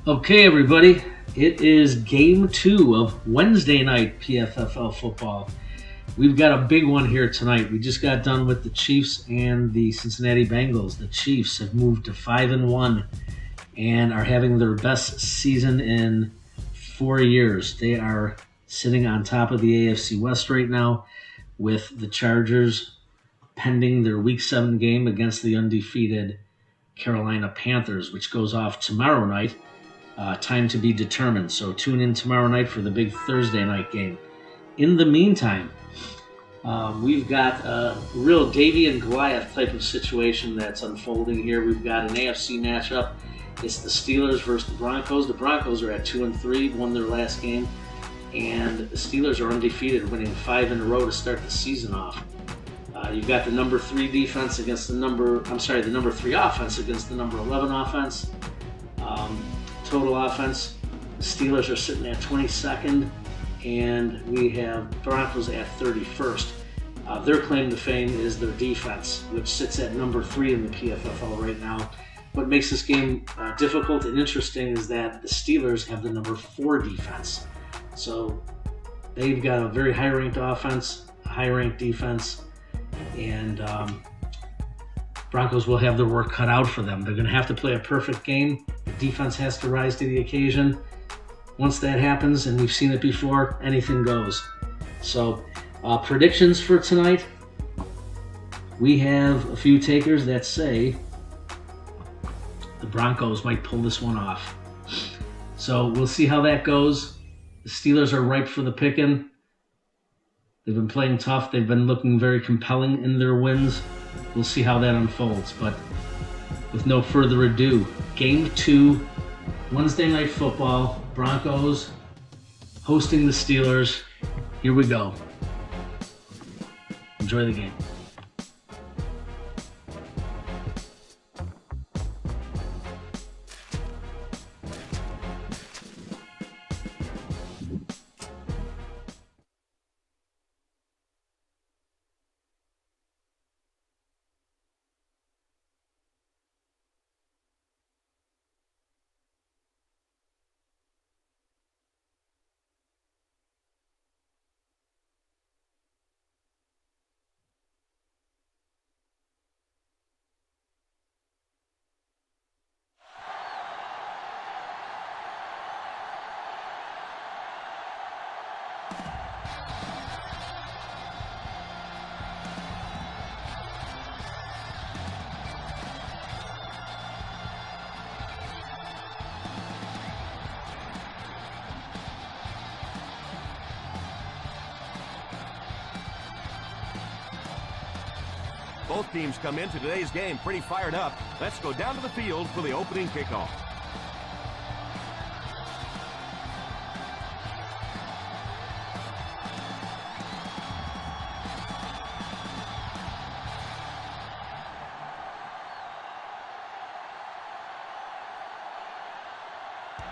Okay, everybody, it is game 2 of Wednesday night PFFL football. We've got a big one here tonight. We just got done with the Chiefs and the Cincinnati Bengals. The Chiefs have moved to 5-1 and are having their best season in 4 years. They are sitting on top of the AFC West right now with the Chargers pending their Week 7 game against the undefeated Carolina Panthers, which goes off tomorrow night. Time to be determined. So tune in tomorrow night for the big Thursday night game. In the meantime, we've got a real Davy and Goliath type of situation that's unfolding here. We've got an AFC matchup. It's the Steelers versus the Broncos. The Broncos are at 2-3, won their last game, and the Steelers are undefeated, winning 5 in a row to start the season off. You've got the number 3 defense against the number 3 offense against the number 11 offense. Total offense, the Steelers are sitting at 22nd, and we have Broncos at 31st. Their claim to fame is their defense, which sits at number 3 in the PFFL right now. What makes this game difficult and interesting is that the Steelers have the number 4 defense. So they've got a very high-ranked offense, a high-ranked defense, and Broncos will have their work cut out for them. They're going to have to play a perfect game. The defense has to rise to the occasion. Once that happens, and we've seen it before, anything goes. So, predictions for tonight. We have a few takers that say the Broncos might pull this one off. So we'll see how that goes. The Steelers are ripe for the picking. They've been playing tough. They've been looking very compelling in their wins. We'll see how that unfolds. But with no further ado, Game 2, Wednesday Night Football, Broncos hosting the Steelers. Here we go. Enjoy the game. Both teams come into today's game pretty fired up. Let's go down to the field for the opening kickoff.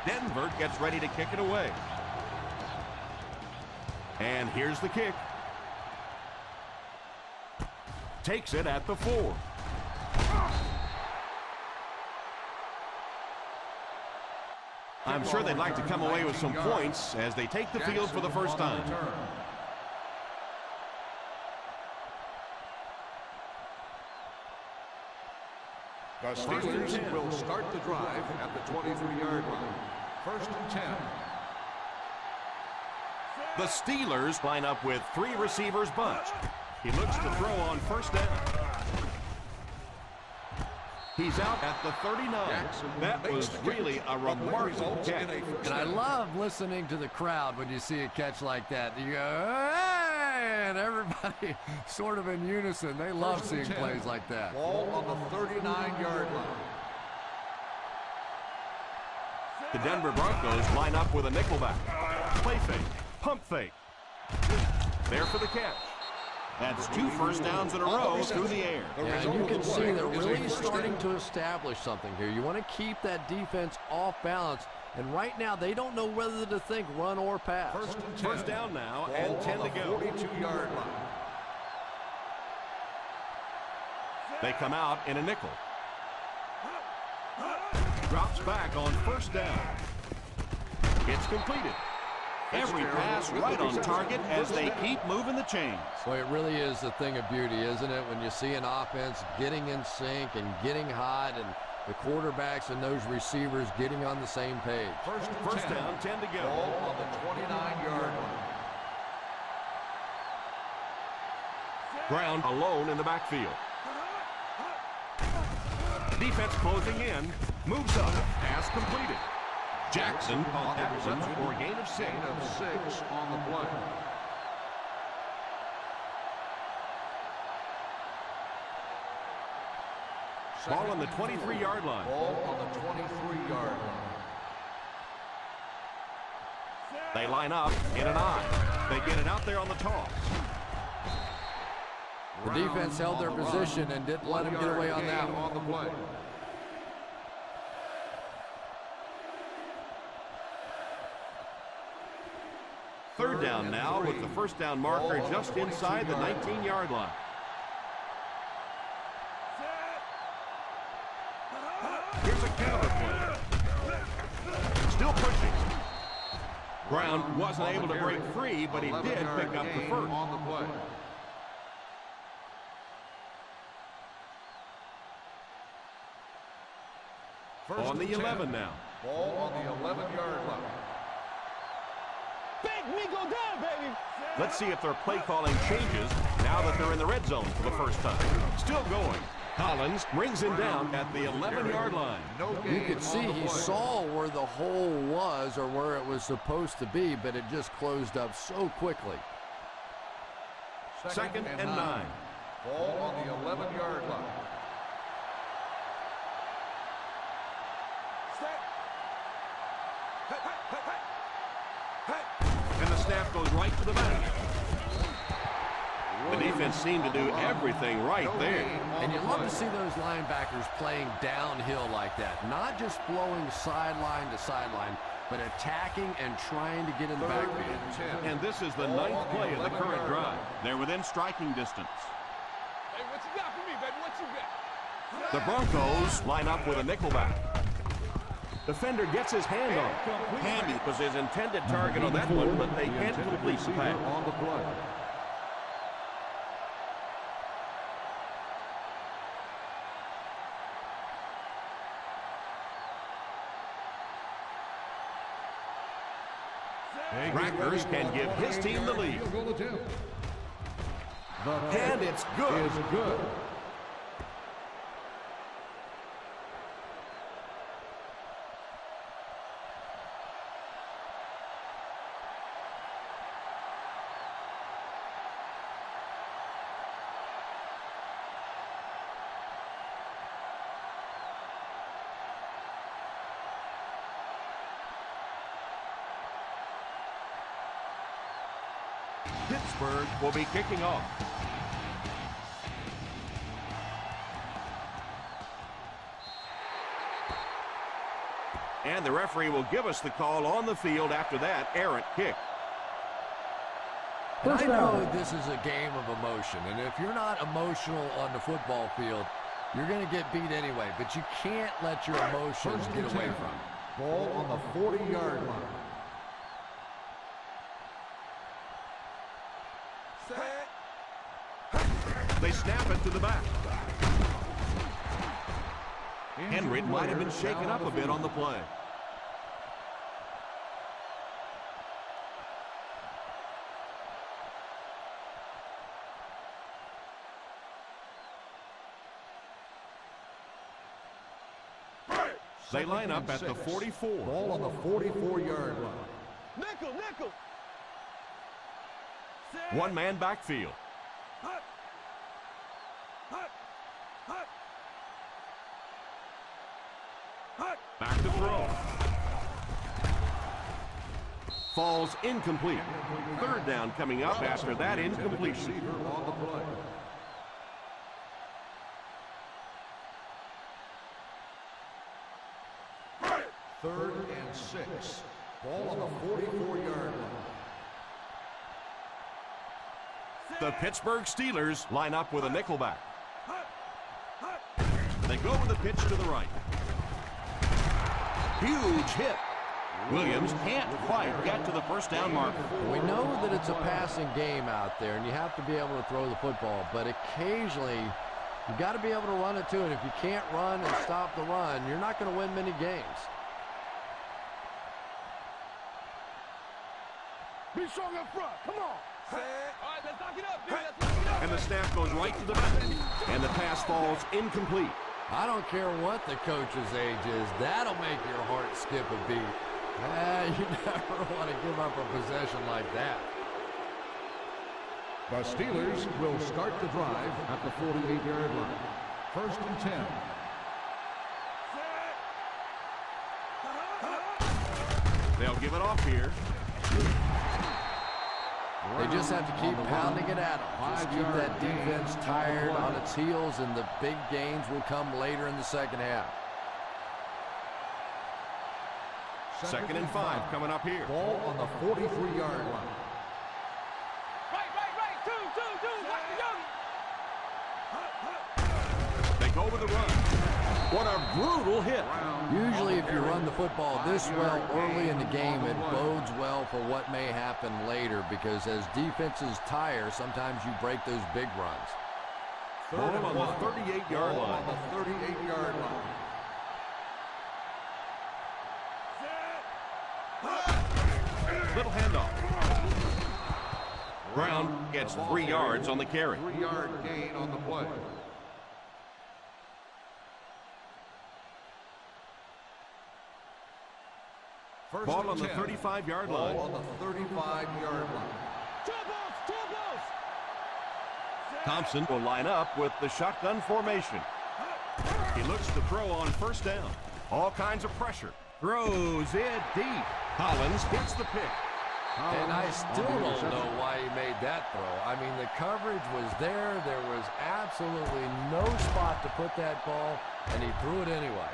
Denver gets ready to kick it away. And here's the kick. Takes it at the 4. I'm sure they'd like to come away with some points as they take the field for the first time. The Steelers will start the drive at the 23-yard line. First and 10. The Steelers line up with 3 receivers bunched. He looks to throw on first down. He's out at the 39. That was really a remarkable catch. And I love listening to the crowd when you see a catch like that. You go, hey! And everybody sort of in unison. They love seeing plays like that. Ball on the 39-yard line. The Denver Broncos line up with a nickelback. Play fake. Pump fake. There for the catch. That's 2 first downs in a row through the air. And you can see they're really starting to establish something here. You want to keep that defense off balance. And right now, they don't know whether to think run or pass. First down now and 10 to go. 42-yard line. They come out in a nickel. Drops back on first down. It's completed. Every pass right on target as they keep moving the chains. Well, it really is a thing of beauty, isn't it? When you see an offense getting in sync and getting hot and the quarterbacks and those receivers getting on the same page. First down, 10 to go. Ball on the 29-yard line. Brown alone in the backfield. Defense closing in. Moves up. Pass completed. Jackson on that reception for a gain of 6. Gain of 6 on the play. Ball on the 23-yard line. Ball on the 23-yard line. They line up in an I. They get it out there on the toss. The defense held their position and didn't let them get away on that one. On the play. Third down now with the first down marker just inside the 19-yard line. Here's a counter play. Still pushing. Brown wasn't able to break free, but he did pick up the first. On the play. On the 11 now. Ball on the 11-yard line. Let's see if their play calling changes now that they're in the red zone for the first time. Still going. Collins brings him down at the 11-yard line. You could see he saw where the hole was or where it was supposed to be, but it just closed up so quickly. Second and 9. Ball on the 11-yard line. And the snap goes right to the back. The defense seemed to do everything right there. And you love to see those linebackers playing downhill like that. Not just flowing sideline to sideline, but attacking and trying to get in the backfield. And this is the 9th play of the current drive. They're within striking distance. Hey, what you got for me, baby? What you got? The Broncos line up with a nickelback. Defender gets his hand on it. Handy was his intended target on that one, but they can't complete the pass. On the play. Rackers can give his team the lead. And it's good. Is good. Pittsburgh will be kicking off. And the referee will give us the call on the field after that errant kick. And I know this is a game of emotion, and if you're not emotional on the football field, you're going to get beat anyway, but you can't let your emotions get away from it. Ball on the 40-yard line. They snap it to the back. Henry might have been shaken up a bit on the play. They line up at the 44. Ball on the 44-yard line. Nickel. One-man backfield. Back to throw. Falls incomplete. Third down coming up after that incompletion. On the play. Third and 6. Ball on the 44-yard line. The Pittsburgh Steelers line up with a nickelback. They go with the pitch to the right. Huge hit. Williams can't quite get to the first down marker. We know that it's a passing game out there, and you have to be able to throw the football, but occasionally you got to be able to run it too, and if you can't run and stop the run, you're not going to win many games. Be strong up front. Come on. All right, let's knock it up, dude. Let's knock it up. And the snap goes right to the back. And the pass falls incomplete. I don't care what the coach's age is. That'll make your heart skip a beat. You never want to give up a possession like that. The Steelers will start the drive at the 48-yard line. First and 10. They'll give it off here. They just have to keep pounding it at them. Just keep that defense tired on its heels, and the big gains will come later in the second half. Second and 5 coming up here. Ball on the 43-yard line. Right. Two. Watch the young. They go with the run. What a brutal hit. Usually if you run the football this well early in the game, it bodes well for what may happen later, because as defenses tire, sometimes you break those big runs. Ball on the 38-yard line. On the 38-yard line. Little handoff. Brown gets 3 yards on the carry. 3-yard gain on the play. First Ball and on the 10. 35-yard line. Ball on the 35-yard line. Two balls. Thompson will line up with the shotgun formation. He looks to throw on first down. All kinds of pressure. Throws it deep. Collins gets the pick. And I still don't know why he made that throw. I mean, the coverage was there. There was absolutely no spot to put that ball, and he threw it anyway.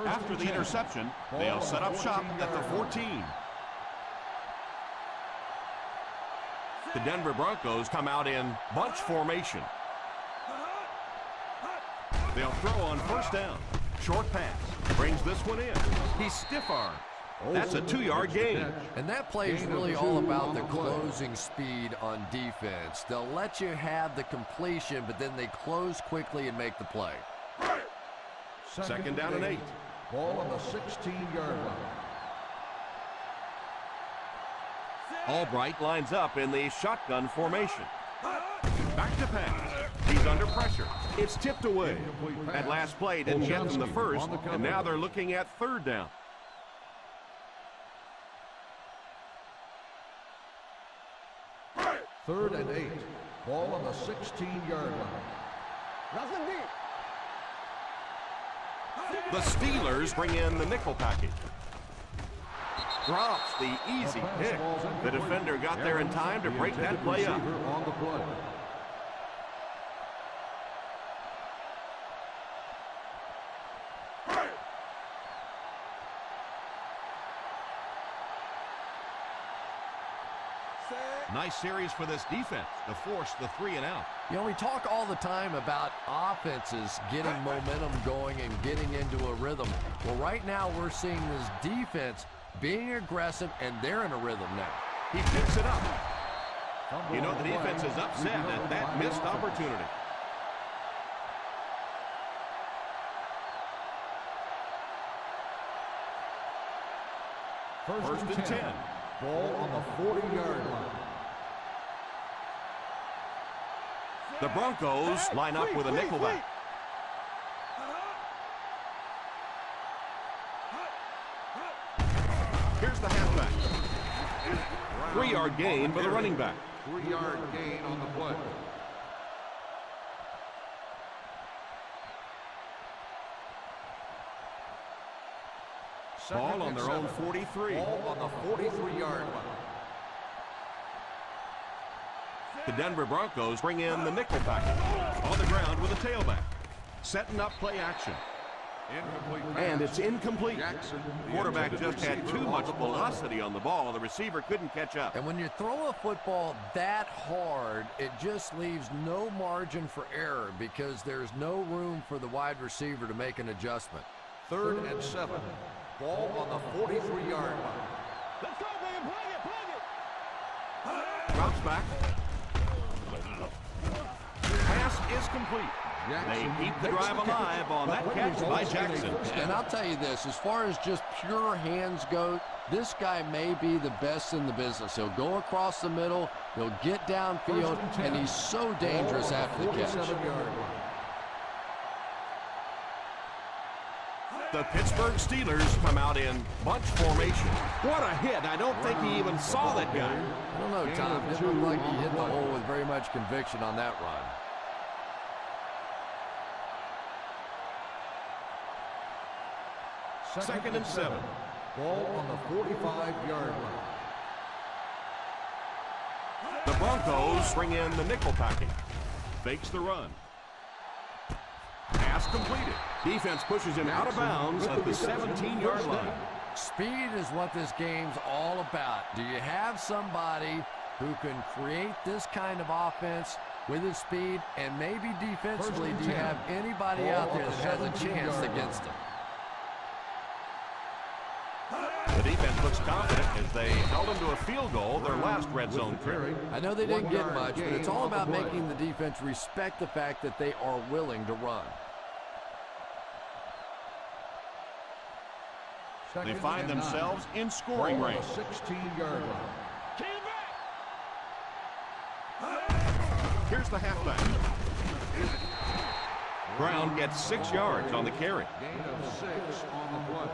After the interception, they'll set up shop at the 14. The Denver Broncos come out in bunch formation. They'll throw on first down. Short pass. Brings this one in. He's stiff-armed. That's a 2-yard gain. And that play is really all about the closing speed on defense. They'll let you have the completion, but then they close quickly and make the play. Second down and 8. Ball on the 16-yard line. Albright lines up in the shotgun formation. Back to pass. He's under pressure. It's tipped away. That last play didn't get them the first, and now they're looking at third down. Third and 8. Ball on the 16-yard line. Nothing deep. The Steelers bring in the nickel package. Drops the easy pick. The defender got there in time to break that play up. On the play. Nice series for this defense to force the 3 and out. You know, we talk all the time about offenses getting momentum going and getting into a rhythm. Well, right now we're seeing this defense being aggressive, and they're in a rhythm now. He picks it up. You know, the defense is upset at that missed opportunity. First and 10. Ball on the 40-yard line. The Broncos line up with a nickelback. Here's the halfback. 3-yard gain for the running back. 3-yard gain on the play. Ball on their own 43. Ball on the 43-yard line. The Denver Broncos bring in the nickel package. On the ground with a tailback. Setting up play action. Incomplete pass. And it's incomplete. Jackson, The the quarterback intended just had receiver, too much off the line. velocity on the ball. The receiver couldn't catch up. And when you throw a football that hard, it just leaves no margin for error because there's no room for the wide receiver to make an adjustment. 3rd and 7. Ball on the 43-yard line. Let's go, baby. Play it. Drops back. Pass is complete. They keep the drive alive on that catch by Jackson. And I'll tell you this, as far as just pure hands go, this guy may be the best in the business. He'll go across the middle, he'll get downfield, and he's so dangerous after the catch. The Pittsburgh Steelers come out in bunch formation. What a hit. I don't think he even saw that guy. I don't know, Tom. It didn't look like he hit the hole with very much conviction on that run. Second and 7. Ball on the 45-yard line. The Broncos bring in the nickel packing. Fakes the run. Pass completed. Defense pushes him out of bounds at the 17-yard line. Speed is what this game's all about. Do you have somebody who can create this kind of offense with his speed, and maybe defensively, do you have anybody out there that has a chance against him? The defense looks confident as they held him to a field goal their last red zone trip. I know they didn't get much, but it's all about making the defense respect the fact that they are willing to run. They find themselves in scoring range. 16-yard line. Here's the halfback. Brown gets 6 yards on the carry. Gain of 6 on the play.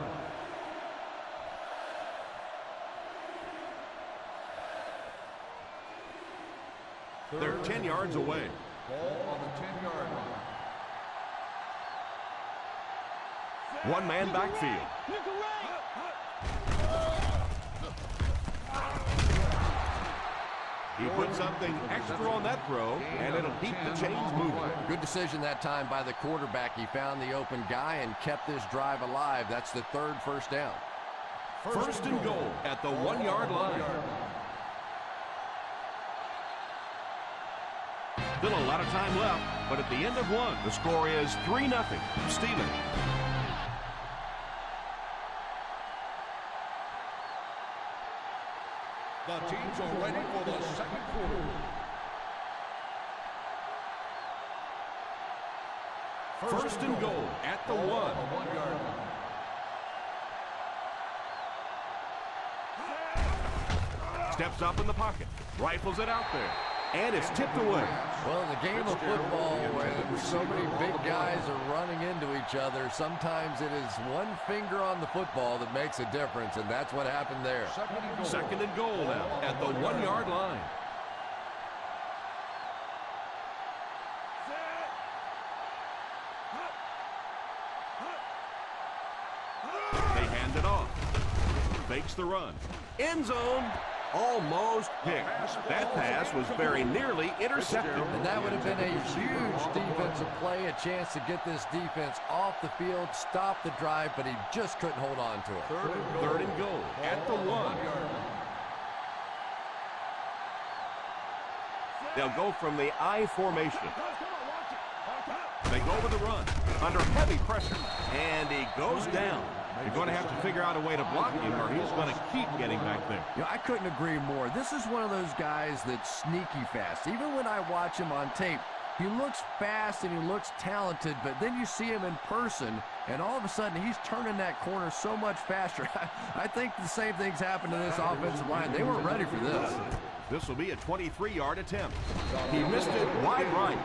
They're 10 yards away. Ball on the 10-yard line. One man backfield. He put something extra on that throw, and it'll keep the chains moving. Good decision that time by the quarterback. He found the open guy and kept this drive alive. That's the 3rd first down. First and goal at the 1-yard line. Still a lot of time left, but at the end of one, the score is 3-0 Steelers. The teams are ready for the second quarter. First and goal at the 1. 1-yard line. Steps up in the pocket, rifles it out there, and it's tipped away. Well, in the game of football, when so many big guys are running into each other, sometimes it is one finger on the football that makes a difference, and that's what happened there. Second and goal now at the 1-yard line. They hand it off. Fakes the run. End zone. Almost picked. That pass was very nearly intercepted. And that would have been a huge defensive play, a chance to get this defense off the field, stop the drive, but he just couldn't hold on to it. Third and goal at the 1. They'll go from the I formation. They go with the run under heavy pressure, and he goes down. You're going to have to figure out a way to block him, or he's going to keep getting back there. You know, I couldn't agree more. This is one of those guys that's sneaky fast. Even when I watch him on tape, he looks fast and he looks talented, but then you see him in person, and all of a sudden he's turning that corner so much faster. I think the same thing's happened to this offensive line. They weren't ready for this. This will be a 23-yard attempt. He missed it wide right.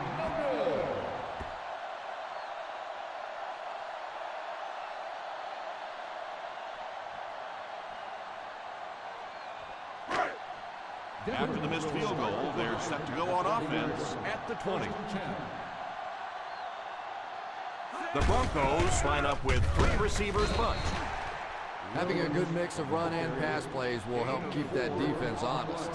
After the missed field goal, they're set to go on offense at the 20. The Broncos line up with 3 receivers bunched. Having a good mix of run and pass plays will help keep that defense honest.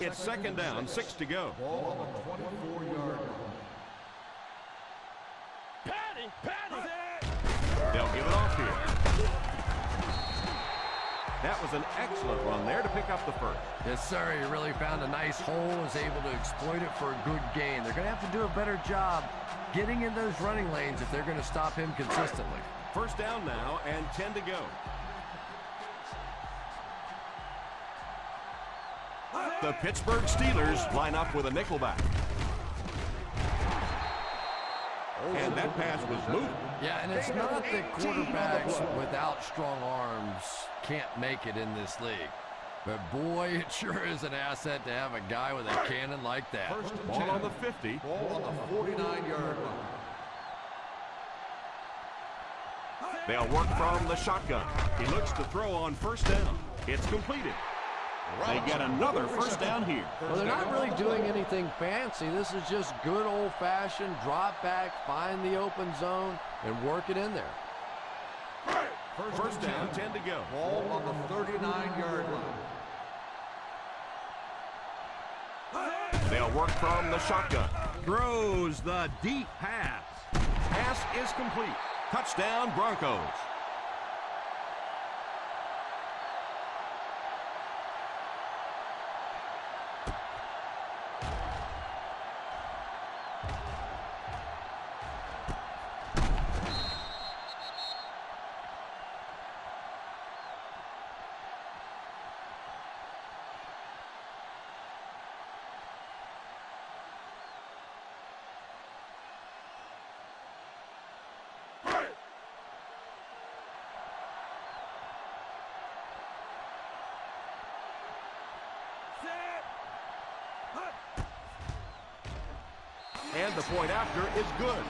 It's second down, 6 to go. Ball on the 24-yard line. Patty! They'll give it off here. That was an excellent run there to pick up the first. Yes, sir. He really found a nice hole, was able to exploit it for a good gain. They're going to have to do a better job getting in those running lanes if they're going to stop him consistently. First down now and 10 to go. The Pittsburgh Steelers line up with a nickelback. And that pass was moved. Yeah, and it's not that quarterbacks without strong arms can't make it in this league. But boy, it sure is an asset to have a guy with a cannon like that. First and Ball 10. on the 50. Ball on the 49-yard line. They'll work from the shotgun. He looks to throw on first down. It's completed. They get another first down here. Well, they're not really doing anything fancy. This is just good old-fashioned drop back, find the open zone, and work it in there. First down, 10 to go. Ball on the 39-yard line. They'll work from the shotgun. Throws the deep pass. Pass is complete. Touchdown, Broncos. And the point after is good.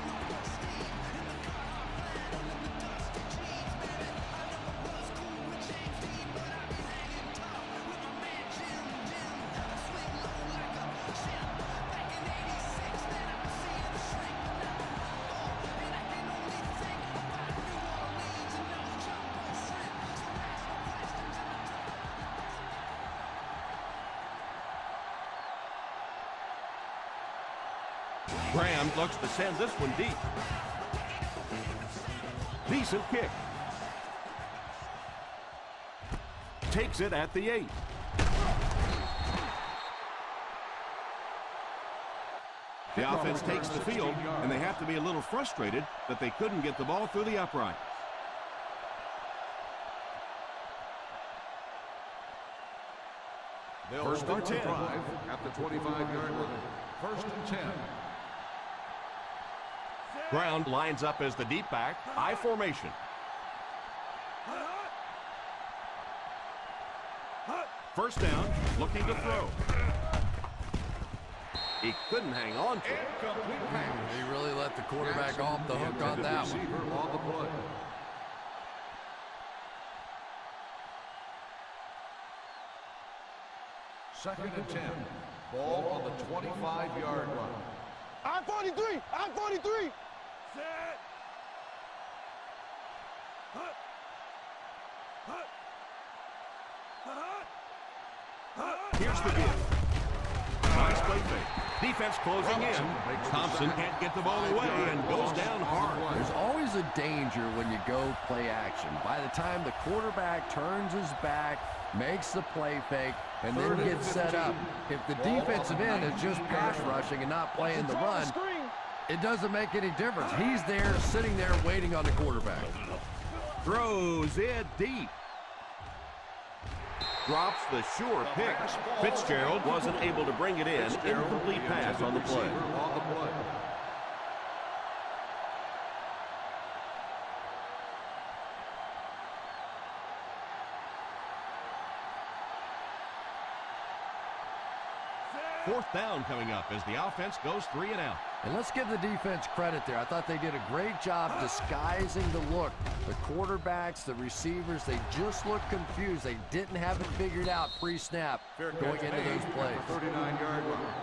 Graham looks to send this one deep. Decent kick. Takes it at the 8. The offense takes the field, and they have to be a little frustrated that they couldn't get the ball through the upright. They'll start the drive at the 25-yard line. First and 10. Brown lines up as the deep back, I formation. First down, looking to throw. He couldn't hang on to it. Complete pass. He really let the quarterback off the hook on that one. Receiver on the play. Second and 10. Ball on the 25-yard line. I'm 43! I'm 43! Set! Here's the give. Nice play fake. Defense closing in. Thompson can't get the ball away and goes down hard. There's always a danger when you go play action. By the time the quarterback turns his back, makes the play fake, and then gets set up, if the defensive end is just pass rushing and not playing the run, it doesn't make any difference. He's there, sitting there, waiting on the quarterback. Throws it deep. Drops the sure pick. Fitzgerald wasn't able to bring it in. Incomplete pass on the play. Fourth down coming up as the offense goes 3 and out. And let's give the defense credit there. I thought they did a great job disguising the look. The quarterbacks, the receivers, they just looked confused. They didn't have it figured out pre-snap going into those plays. 39-yard line.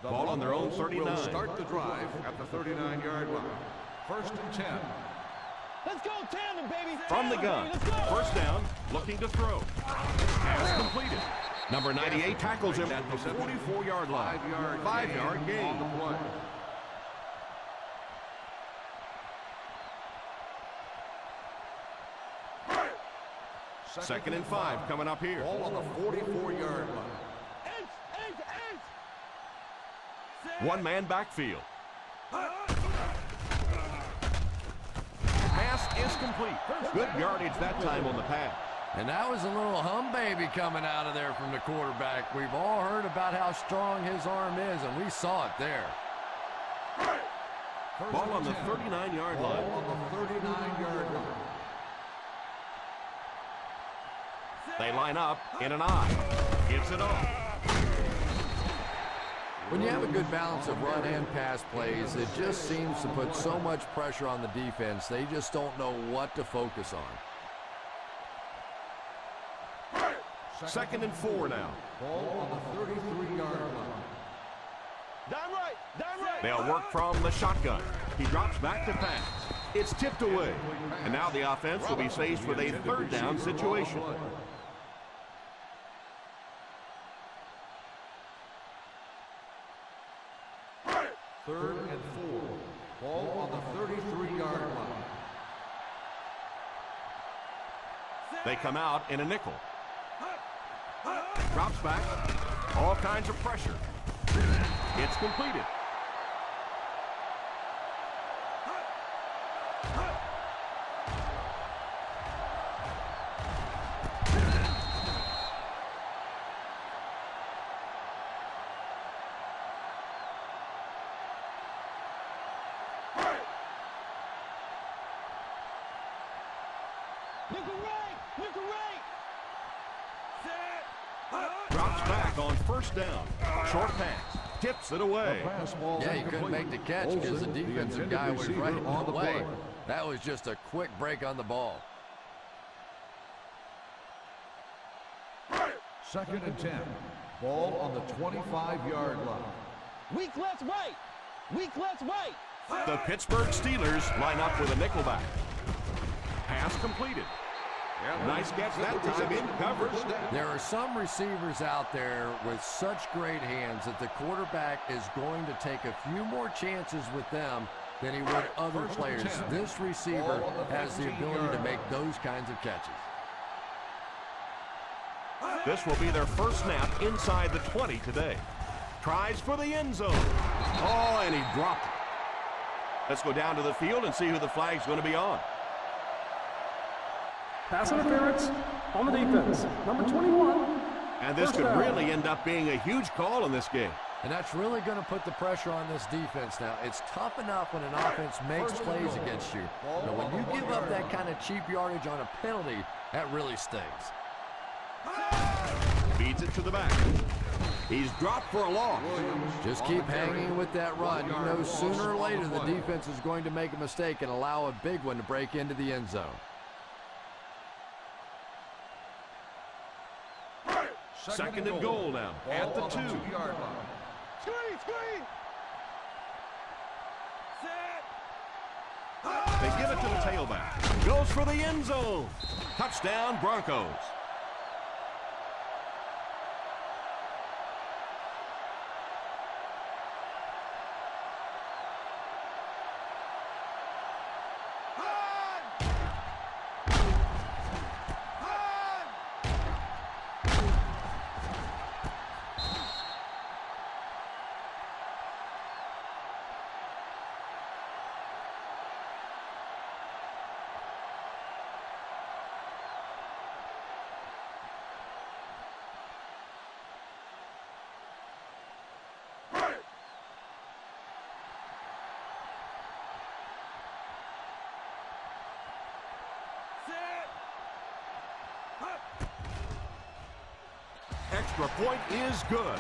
Ball on their own 39. Will start the drive at the 39-yard line. First and 10. Let's go tandem, baby. From the gun. Let's go. First down, looking to throw. Pass completed. Number 98 tackles him at the 44-yard line. 5-yard gain. On the play. Second and 5 coming up here. Ball on the 44-yard line. One-man backfield. Pass is complete. Good yardage that time on the pass. And that was a little hum baby coming out of there from the quarterback. We've all heard about how strong his arm is, and we saw it there. Ball on the 39-yard line. Ball on the 39-yard line. They line up in an I. Gives it off. When you have a good balance of run and pass plays, it just seems to put so much pressure on the defense. They just don't know what to focus on. Second and 4 now. Ball on the 33-yard line. Down right. They'll work from the shotgun. He drops back to pass. It's tipped away. And now the offense will be faced with a third down situation. Third and 4. Ball on the 33-yard line. They come out in a nickel. Drops back. All kinds of pressure. It's completed. Nickel right. Drops back on first down. Short pass. Tips it away. Yeah, he couldn't make the catch because the defensive guy was right in the way. That was just a quick break on the ball. Second and 10. Ball on the 25-yard line. Weak left right. The Pittsburgh Steelers line up with a nickelback. Pass completed. Nice catch that time in coverage. There are some receivers out there with such great hands that the quarterback is going to take a few more chances with them than he would other players. This receiver has the ability to make those kinds of catches. This will be their first snap inside the 20 today. Tries for the end zone. Oh, and he dropped it. Let's go down to the field and see who the flag's going to be on. Pass interference on the defense, number 21. And this could really end up being a huge call in this game. And that's really going to put the pressure on this defense now. It's tough enough when an offense makes plays against you. But when you give up that kind of cheap yardage on a penalty, that really stings. Feeds it to the back. He's dropped for a loss. Just keep hanging with that run. You know sooner or later the defense is going to make a mistake and allow a big one to break into the end zone. Second and goal now at the 2-yard line. Screen. They give it to the tailback. Goes for the end zone. Touchdown, Broncos. Extra point is good.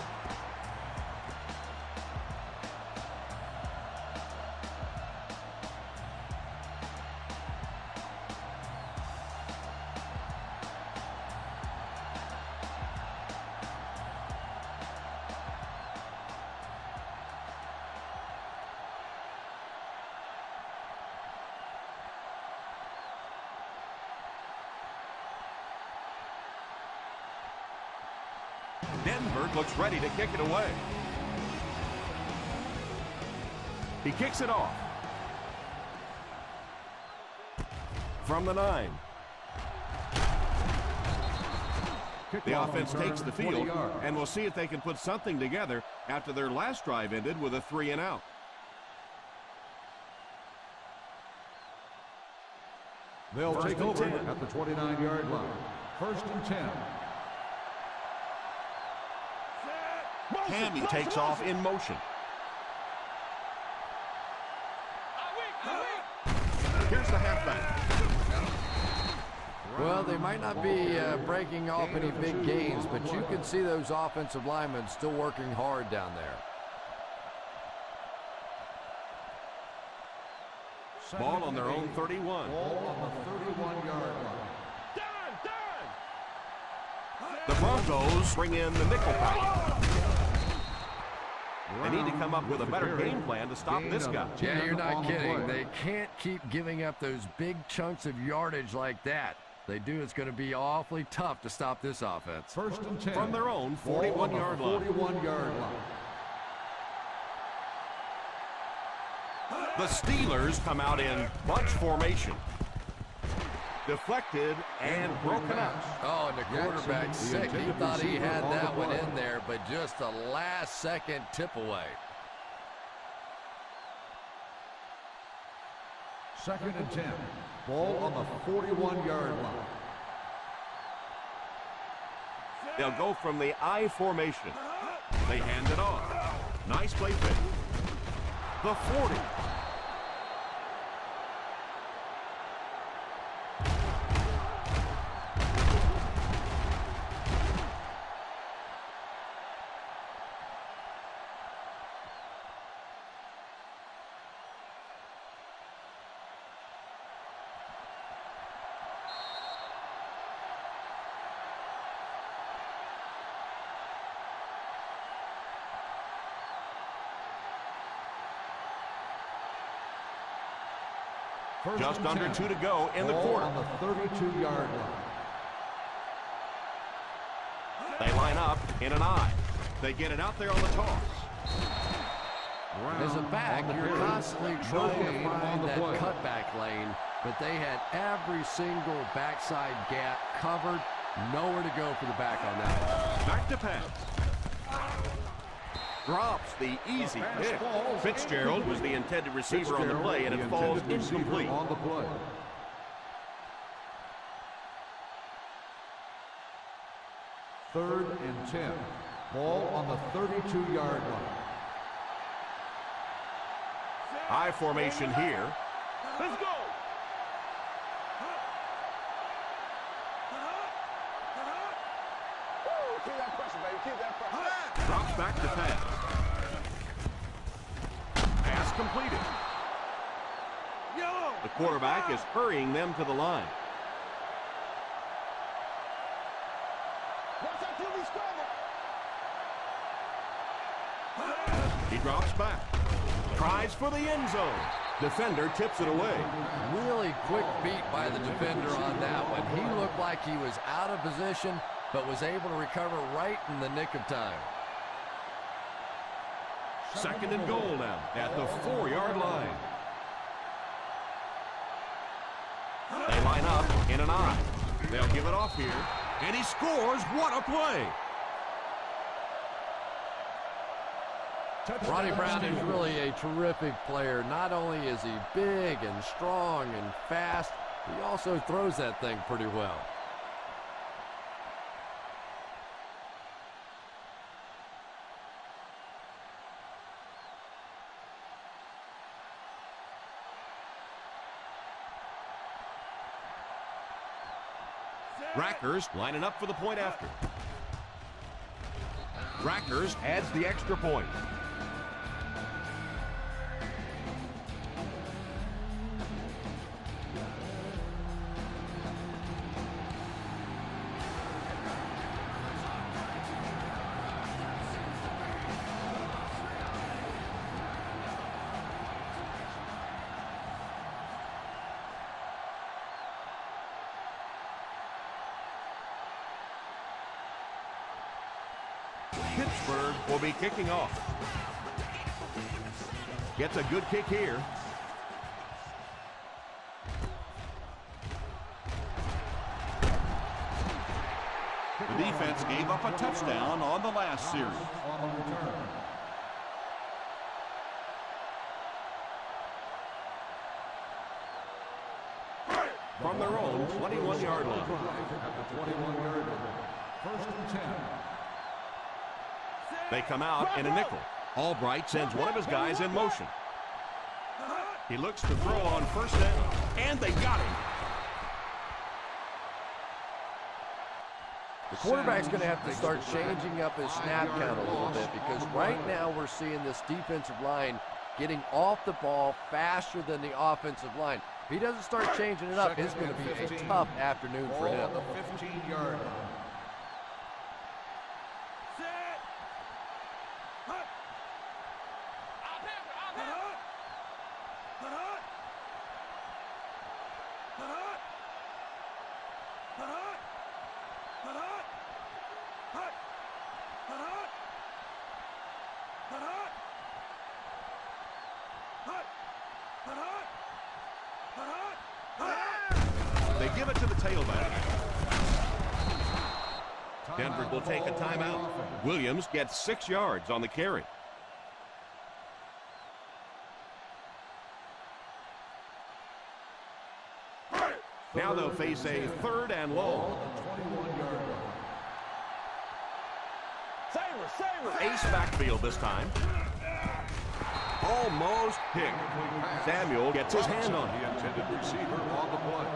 Denver looks ready to kick it away. He kicks it off. From the 9. The offense takes the field, and we'll see if they can put something together after their last drive ended with a 3-and-out. They'll take over at the 29-yard line. First and 10. Hammy takes off in motion. Here's the halfback. Well, they might not be breaking off any big gains, but you can see those offensive linemen still working hard down there. Ball on their own 31. Ball on the 31-yard line. The Broncos bring in the nickel pack. They need to come up with a better game plan to stop this guy. Yeah, you're not kidding. They can't keep giving up those big chunks of yardage like that. If they do, it's going to be awfully tough to stop this offense. First and 10. From their own 41-yard line. 41-yard line. The Steelers come out in bunch formation. Deflected and broken up. Oh, and the quarterback's sick. He thought he had that one in there, but just a last-second tip away. Second and 10. Ball on the 41-yard line. They'll go from the I formation. They hand it off. Nice play fake. The 40. Just under 2 to go in the quarter. On the 32-yard line. They line up in an I. They get it out there on the toss. As a back, you're constantly trying to find that cutback lane, but they had every single backside gap covered. Nowhere to go for the back on that. Back to pass. Drops the easy pick. Fitzgerald was the intended receiver on the play, and it falls incomplete. On the play. Third and 10. Ball on the 32-yard line. I formation here. Let's go. Keep that pressure, baby. Keep that pressure. Drops back to pass. Pass completed. The quarterback is hurrying them to the line. Watch out, QB struggle. He drops back. Tries for the end zone. Defender tips it away. Really quick beat by the defender on that one. He looked like he was out of position, but was able to recover right in the nick of time. Second and goal now at the 4-yard line. They line up in an I. They'll give it off here. And he scores. What a play. Ronnie Brown is really a terrific player. Not only is he big and strong and fast, he also throws that thing pretty well. Rackers lining up for the point after. Rackers adds the extra point. Pittsburgh will be kicking off. Gets a good kick here. The defense gave up a touchdown on the last series. From their own 21-yard line. At the 21-yard line. First and 10. They come out in a nickel. Albright sends one of his guys in motion. He looks to throw on first down, and they got him. The quarterback's going to have to start changing up his snap count a little bit because right now we're seeing this defensive line getting off the ball faster than the offensive line. If he doesn't start changing it up, it's going to be a tough afternoon for him. The 15-yard line. They give it to the tailback. Denver will take a timeout. Williams gets 6 yards on the carry. Now they'll face a 3rd and long. Ace backfield this time. Almost picked. Samuel gets his hand on it. The intended receiver on the play.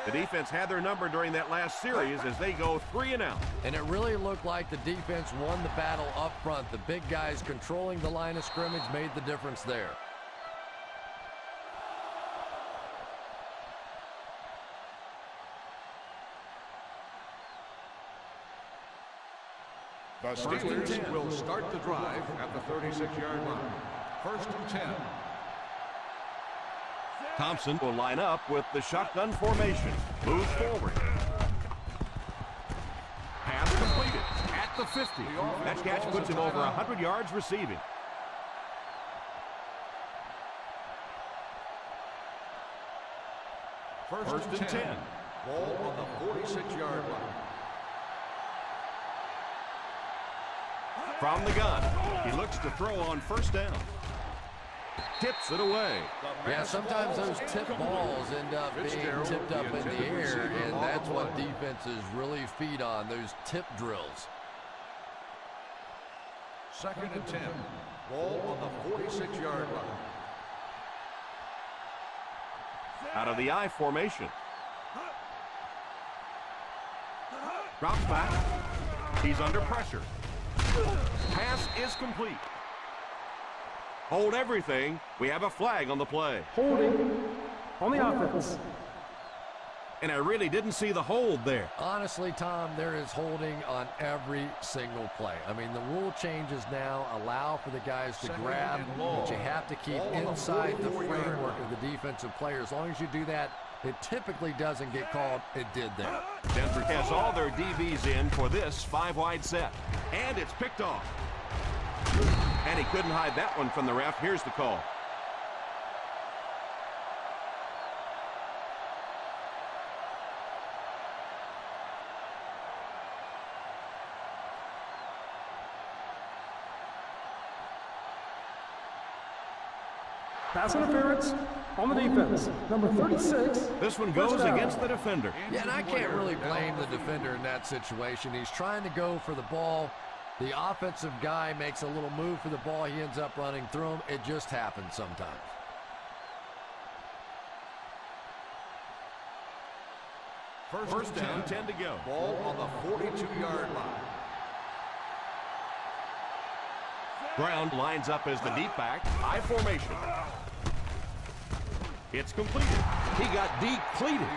The defense had their number during that last series as they go 3 and out. And it really looked like the defense won the battle up front. The big guys controlling the line of scrimmage made the difference there. The Steelers will start the drive at the 36-yard line. First and 10. Thompson will line up with the shotgun formation. Moves forward. Pass completed at the 50. That catch puts him over 100 yards receiving. First and 10. Ball on the 46-yard line. From the gun, he looks to throw on first down. Tips it away. Yeah, sometimes those tip balls end up being tipped up in the air, and that's what defenses really feed on, those tip drills. Second and 10. Ball on the 46-yard line. Out of the I formation. Drops back. He's under pressure. Pass is complete. Hold everything. We have a flag on the play. Holding on the offense. And I really didn't see the hold there. Honestly, Tom, there is holding on every single play. I mean, the rule changes now allow for the guys to grab, but you have to keep inside the framework of the defensive player. As long as you do that, it typically doesn't get called. It did there. Denver has all their DBs in for this 5-wide set. And it's picked off. And he couldn't hide that one from the ref. Here's the call. Pass interference on the defense. Number 36. This one goes against the defender. Yeah, and I can't really blame the defender in that situation. He's trying to go for the ball. The offensive guy makes a little move for the ball. He ends up running through him. It just happens sometimes. First down, 10 to go. Ball on the 42-yard line. Brown lines up as the deep back. I formation. It's completed. He got depleted.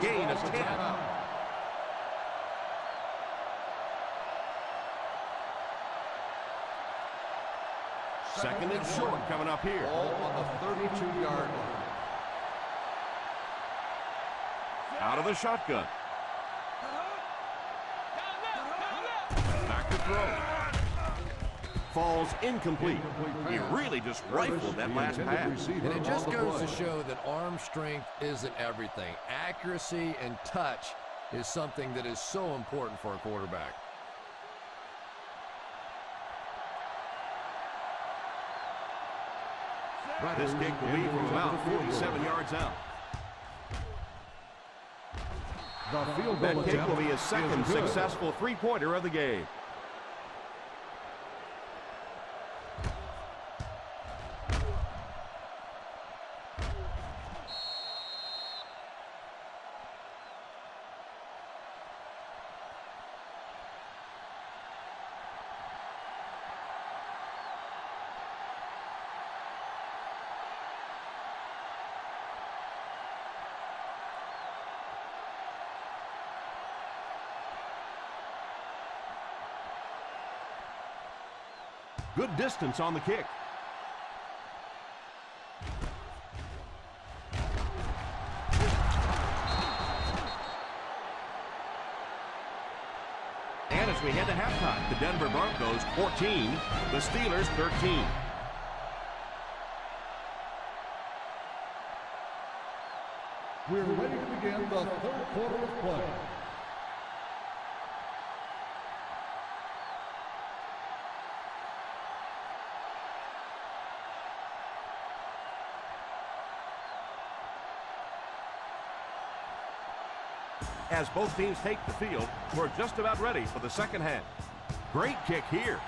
Gain of 10. Second and short coming up here. Ball on the 32-yard line. Out of the shotgun. Back to throw. Falls incomplete. He really just rifled that last pass. And it just goes to show that arm strength isn't everything. Accuracy and touch is something that is so important for a quarterback. This kick will be from about 47 yards out. That kick will be his second successful three-pointer of the game. Good distance on the kick. And as we head to halftime, the Denver Broncos 14, the Steelers 13. We're ready to begin the third quarter of play. As both teams take the field, we're just about ready for the second half. Great kick here.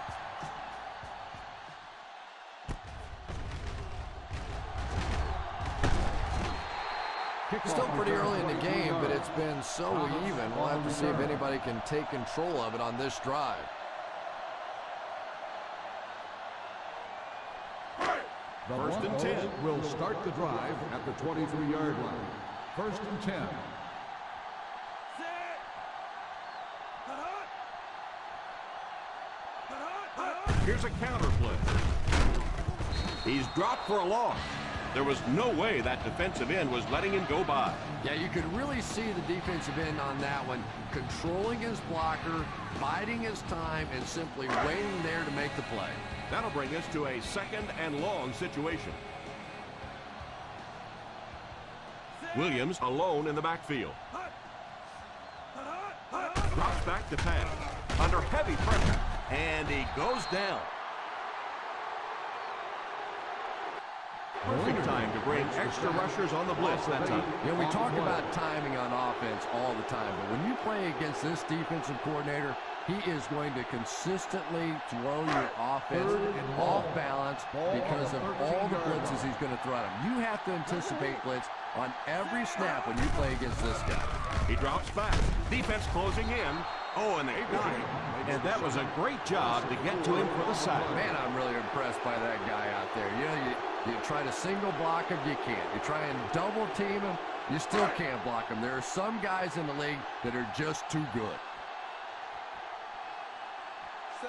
Still pretty early in the game, but it's been so even. We'll have to see if anybody can take control of it on this drive. The First and 10. Will start the drive at the 23-yard line. First and 10. Here's a counter play. He's dropped for a loss. There was no way that defensive end was letting him go by. Yeah, you could really see the defensive end on that one, controlling his blocker, biding his time, and simply waiting there to make the play. That'll bring us to a second and long situation. Williams alone in the backfield. Drops back to pass. Under heavy pressure. And he goes down. Perfect time to bring extra rushers on the blitz that time. You know, we talk about timing on offense all the time, but when you play against this defensive coordinator, he is going to consistently throw your offense off balance because of all the blitzes he's going to throw at him. You have to anticipate blitz on every snap when you play against this guy. He drops back. Defense closing in. Oh, and they got him. And that was a great job to get to him for the sack. Man, I'm really impressed by that guy out there. You know, you try to single block him, you can't. You try and double team him, you still can't block him. There are some guys in the league that are just too good.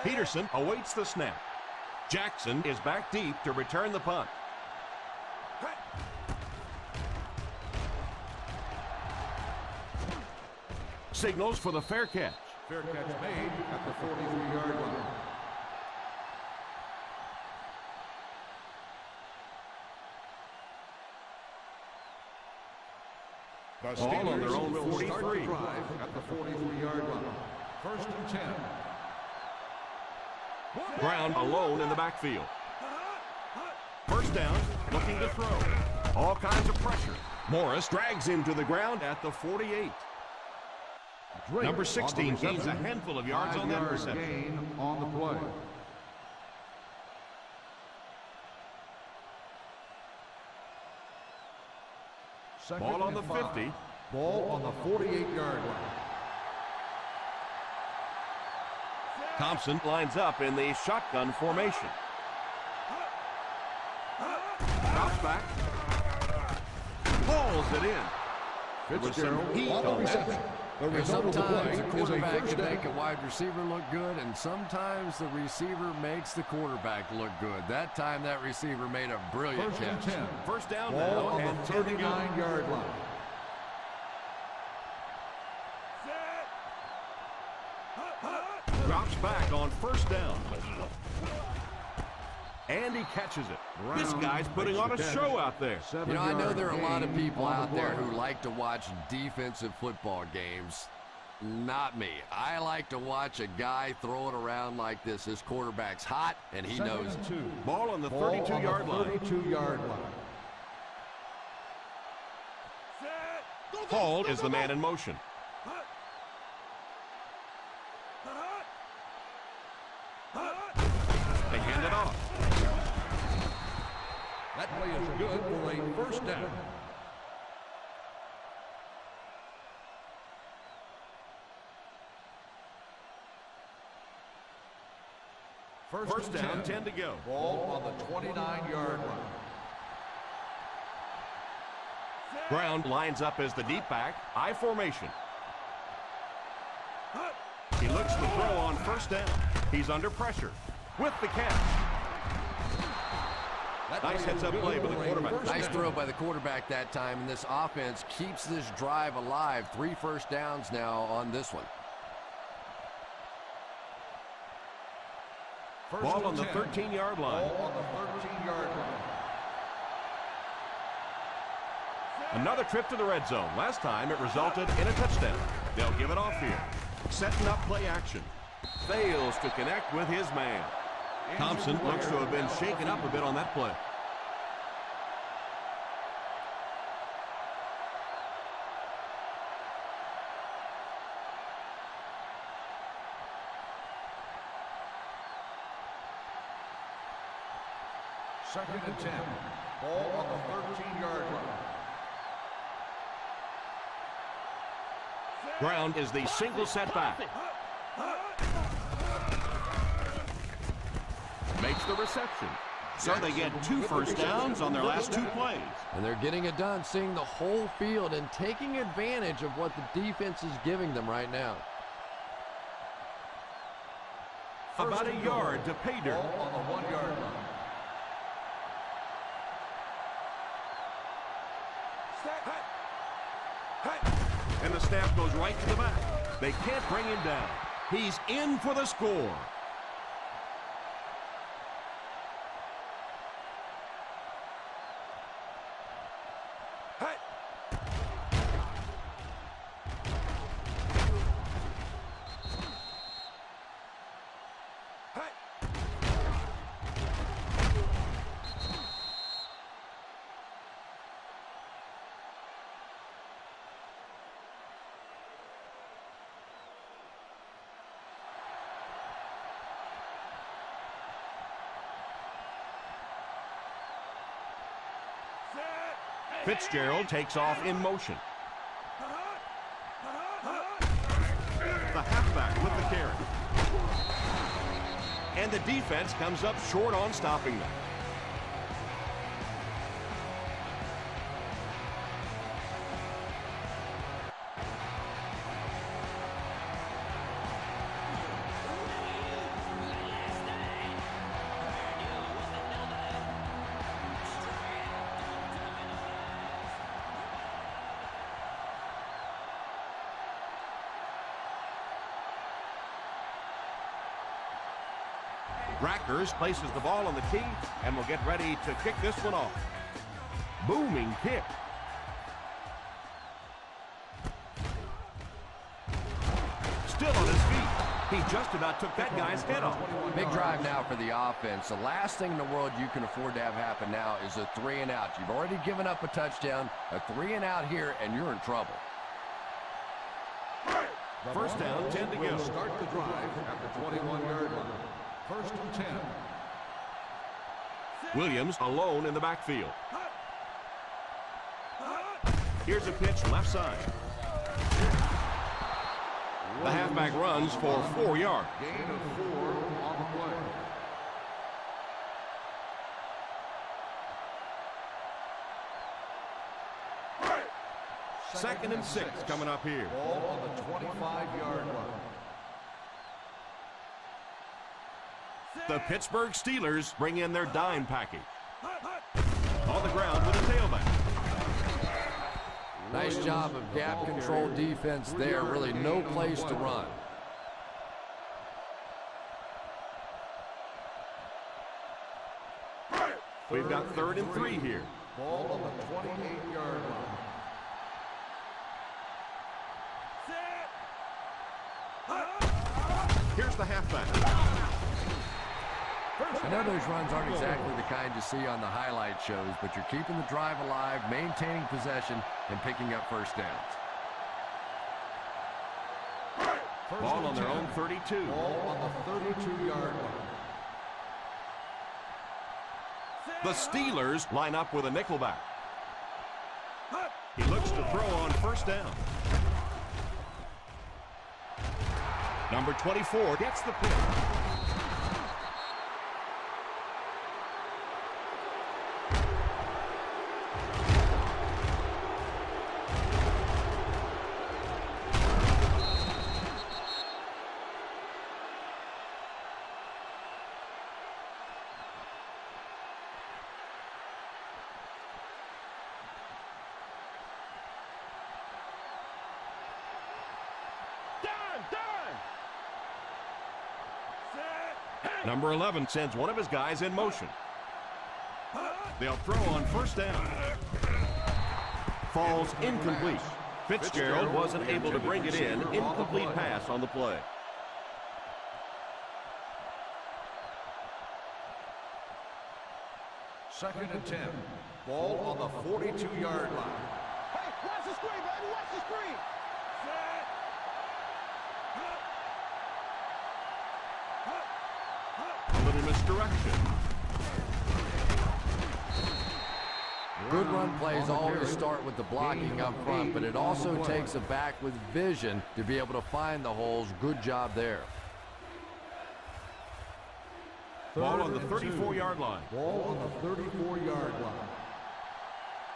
Peterson awaits the snap. Jackson is back deep to return the punt. Signals for the fair catch. Fair catch made at the 43-yard line. The Ball on their own will start 43. the drive at the 43-yard line. First and 10. Brown alone in the backfield. First down, looking to throw. All kinds of pressure. Morris drags him to the ground at the 48. Number 16 gains a handful of yards on that reception. Gain on the play. Ball on the 50. Ball on the 48-yard line. Thompson lines up in the shotgun formation. Drops back. Pulls it in. There was some heat on that. The And result of the sometimes play the is a quarterback first can make down. a wide receiver look good, and sometimes the receiver makes the quarterback look good. That time, that receiver made a brilliant First and catch. 10. First down Ball now on and the 10 to go. 39-yard line. Drops back on first down. And he catches it. This guy's putting on a show out there. You know, I know there are a lot of people out there who like to watch defensive football games. Not me. I like to watch a guy throw it around like this. His quarterback's hot, and he knows it. Ball on the 32-yard line. 32-yard line. Hall is the man in motion. They hand it off. That play is good for a first down. First down, 10 to go. Ball on the 29-yard line. Brown lines up as the deep back. I formation. He looks to throw on first down. He's under pressure with the catch. Nice heads-up play by the quarterback. Nice throw by the quarterback that time, and this offense keeps this drive alive. 3 first downs now on this one. Ball on the 13-yard line. Ball on the 13-yard line. Another trip to the red zone. Last time it resulted in a touchdown. They'll give it off here. Setting up play action. Fails to connect with his man. Thompson looks to have been shaken up a bit on that play. Second and 10. Ball on the 13-yard line. Brown is the single setback. Makes the reception. So they get 2 first downs on their last 2 plays. And they're getting it done, seeing the whole field and taking advantage of what the defense is giving them right now. About a yard to pay dirt. Ball on the 1-yard line. And the snap goes right to the back. They can't bring him down. He's in for the score. Fitzgerald takes off in motion. The halfback with the carry. And the defense comes up short on stopping them. Rackers places the ball on the tee and will get ready to kick this one off. Booming kick. Still on his feet. He just about took that guy's head off. Big drive now for the offense. The last thing in the world you can afford to have happen now is a 3-and-out. You've already given up a touchdown, a 3-and-out here, and you're in trouble. First down, 10 to go. Start the drive at the 21-yard line. First and 10. Williams alone in the backfield. Here's a pitch left side. The halfback runs for 4 yards. Gain of 4 on the play. 2nd and 6 coming up here. Ball on the 25-yard line. The Pittsburgh Steelers bring in their dime package. On the ground with a tailback. Nice job of gap control defense there. Really no place to run. We've got 3rd and 3 here. Ball on the 28-yard line. Here's the halfback. I know those runs aren't exactly the kind you see on the highlight shows, but you're keeping the drive alive, maintaining possession, and picking up first downs. Ball on their own 32. Ball on the 32-yard line. The Steelers line up with a nickelback. He looks to throw on first down. Number 24 gets the pick. Number 11 sends one of his guys in motion. They'll throw on first down. Falls incomplete. Fitzgerald wasn't able to bring it in. Incomplete pass on the play. Second and 10. Ball on the 42-yard line. Hey, watch the screen, baby. Watch the screen. A little misdirection. Good run plays always start with the blocking up front, but it also takes a back with vision to be able to find the holes. Good job there. Ball on the 34-yard line. Ball on the 34-yard line.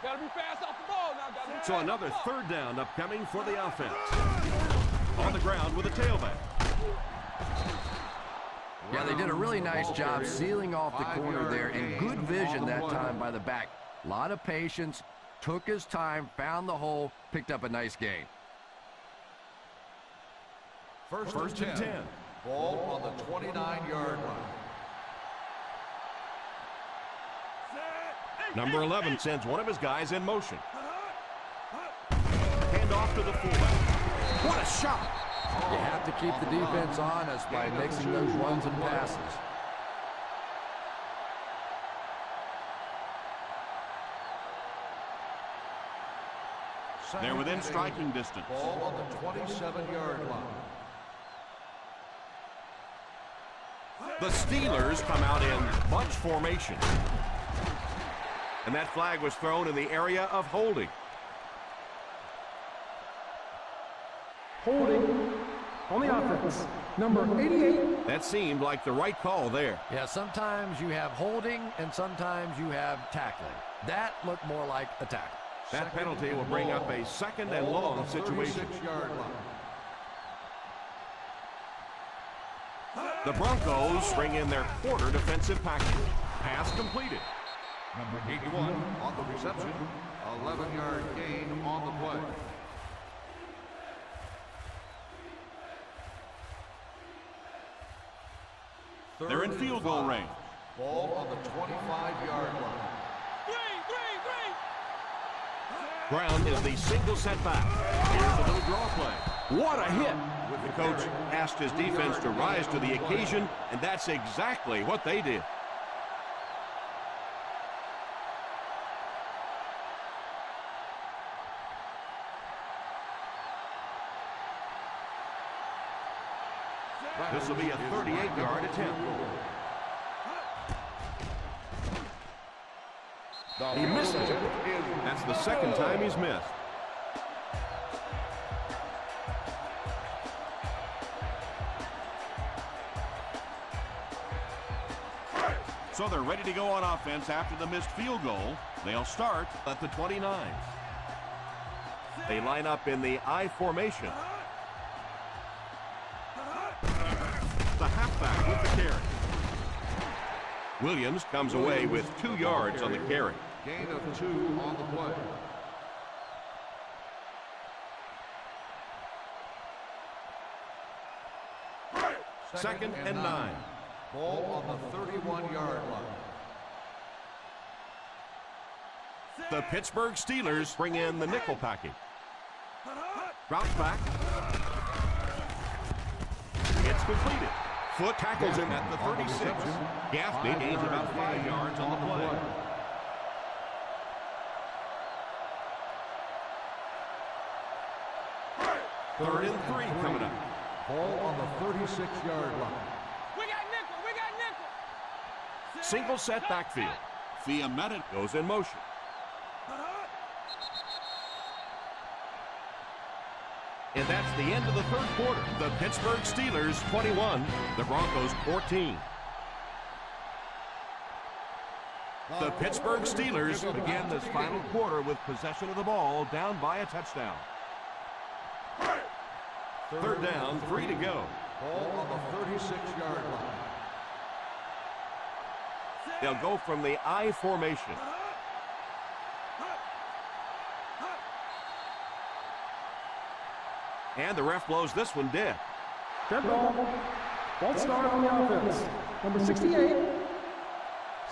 Gotta be fast off the ball now. So another 3rd down upcoming for the offense. On the ground with a tailback. Yeah, they did a really nice job sealing off the corner there, and good vision that time by the back. A lot of patience, took his time, found the hole, picked up a nice gain. First and 10. Ball on the 29-yard line. Number 11 sends one of his guys in motion. Hand off to the fullback. What a shot! You have to keep the defense honest by mixing those runs and passes. They're within striking distance. Ball on the 27-yard line. The Steelers come out in bunch formation. And that flag was thrown in the area of holding. Holding on the offense. Number 88. That seemed like the right call there. Yeah, sometimes you have holding and sometimes you have tackling. That looked more like a tackle. That penalty will bring up a 2nd and long situation. 36-yard line. The Broncos bring in their quarter defensive package. Pass completed. Number 81 on the reception. 11-yard gain on the play. They're in field goal range. Ball on the 25-yard line. Brown is the single setback. Here's a little draw play. What a hit! The coach asked his defense to rise to the occasion, and that's exactly what they did. This will be a 38-yard attempt. He misses it. That's the 2nd time he's missed. So they're ready to go on offense after the missed field goal. They'll start at the 29. They line up in the I formation. The halfback with the carry. Williams comes away with 2 yards on the carry. Gain of 2 on the play. Second and 9. Ball on the 31-yard line. The Pittsburgh Steelers bring in the nickel package. Drops back. It's completed. Foot tackles him at the 36. Gaffney gains about 5 yards on the play. Third and 3 coming up. Ball on the 36-yard line. We got nickel. We got nickel. Single set backfield. Fiametti Goes in motion. And that's the end of the third quarter. The Pittsburgh Steelers 21, the Broncos 14. The Pittsburgh Steelers begin this final quarter with possession of the ball, down by a touchdown. Third down, 3 to go. Ball on the 36-yard line. They'll go from the I formation. And the ref blows this one dead. Dead ball. Ball start on the offense. Number 68.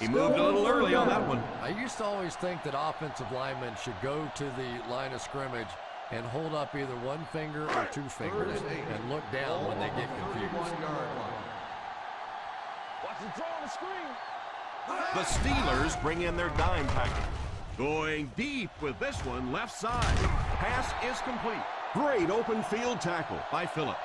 He moved a little early on that one. I used to always think that offensive linemen should go to the line of scrimmage and hold up either one finger or 2 fingers and look down when they get confused. Watch the throw on the screen. The Steelers bring in their dime package. Going deep with this one, left side. Pass is complete. Great open field tackle by Phillips.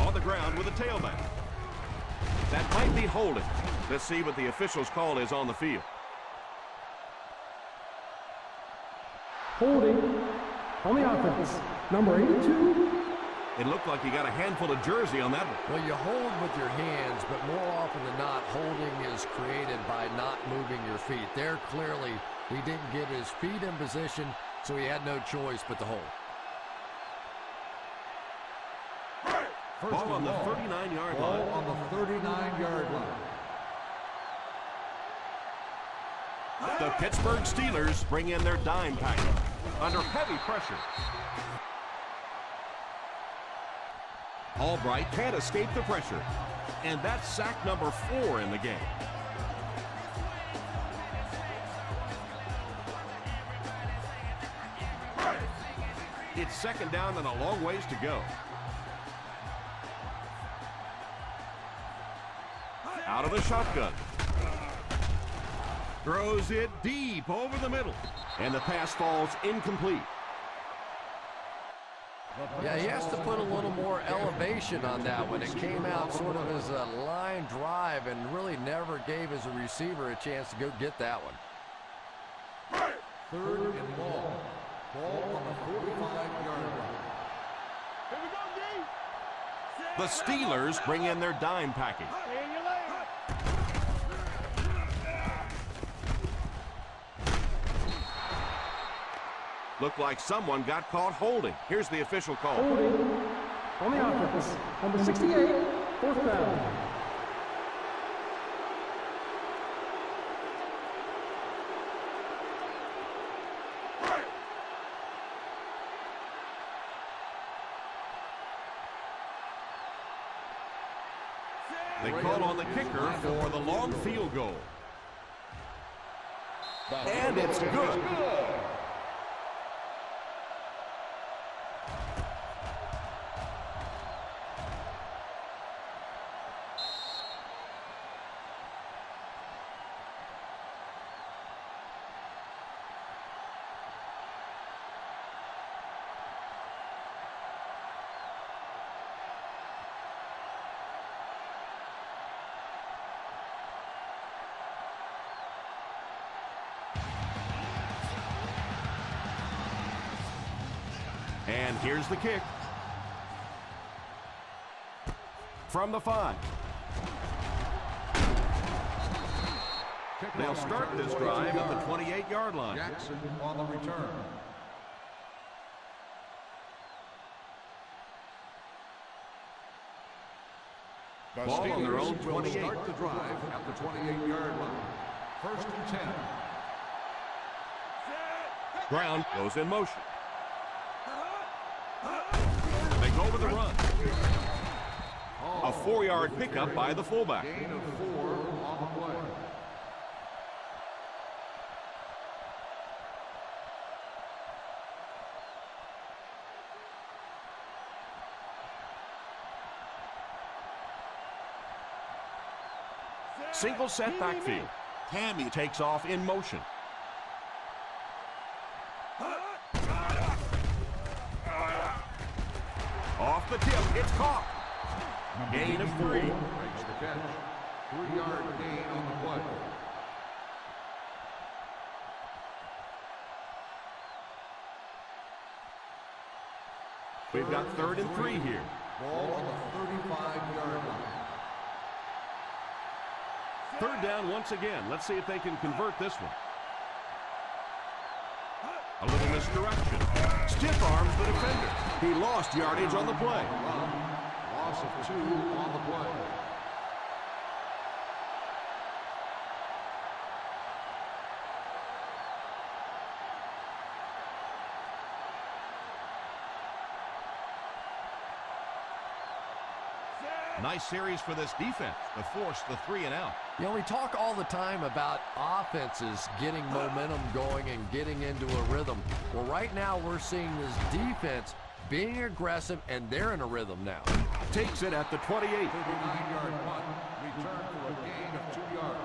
On the ground with a tailback. That might be holding. Let's see what the official's call is on the field. Holding on the offense. Number 82. It looked like he got a handful of jersey on that one. Well, you hold with your hands, but more often than not, holding is created by not moving your feet. There, clearly, he didn't get his feet in position, so he had no choice but to hold. Ball on the 39-yard line. Ball on the 39-yard line. The Pittsburgh Steelers bring in their dime package under heavy pressure. Albright can't escape the pressure. And that's sack number 4 in the game. It's second down and a long ways to go. Out of the shotgun. Throws it deep over the middle. And the pass falls incomplete. Yeah, he has to put a little more elevation on that one. It came out sort of as a line drive and really never gave his receiver a chance to go get that one. Third and long. Ball on the 45-yard line. Here we go, D. The Steelers bring in their dime package. Stay in your lane. Looked like someone got caught holding. Here's the official call. Holding on the offense. Number 68. Fourth down. They call on the kicker for the long field goal. And it's good. And here's the kick. From the 5. They'll start this drive at the 28-yard line. Jackson on the return. The Ball on their own Steelers will 28. start the drive at the 28-yard line. First and 10. Brown goes in motion. They go with the run. A 4-yard pickup by the fullback. Gain of 4 on the play. Single set backfield. Tammy takes off in motion. Off the tip, it's caught. Gain of 3. Makes the catch. 3-yard gain on the play. We've got 3rd and 3 here. Ball on the 35-yard line. 3rd down once again. Let's see if they can convert this one. A little misdirection. Stiff arms the defender. He lost yardage on the play. Loss of 2 on the play. Nice series for this defense to force the 3 and out. You know, we talk all the time about offenses getting momentum going and getting into a rhythm. Well, right now we're seeing this defense being aggressive, and they're in a rhythm now. Takes it at the 28. 39-yard punt. Return for a gain of 2 yards.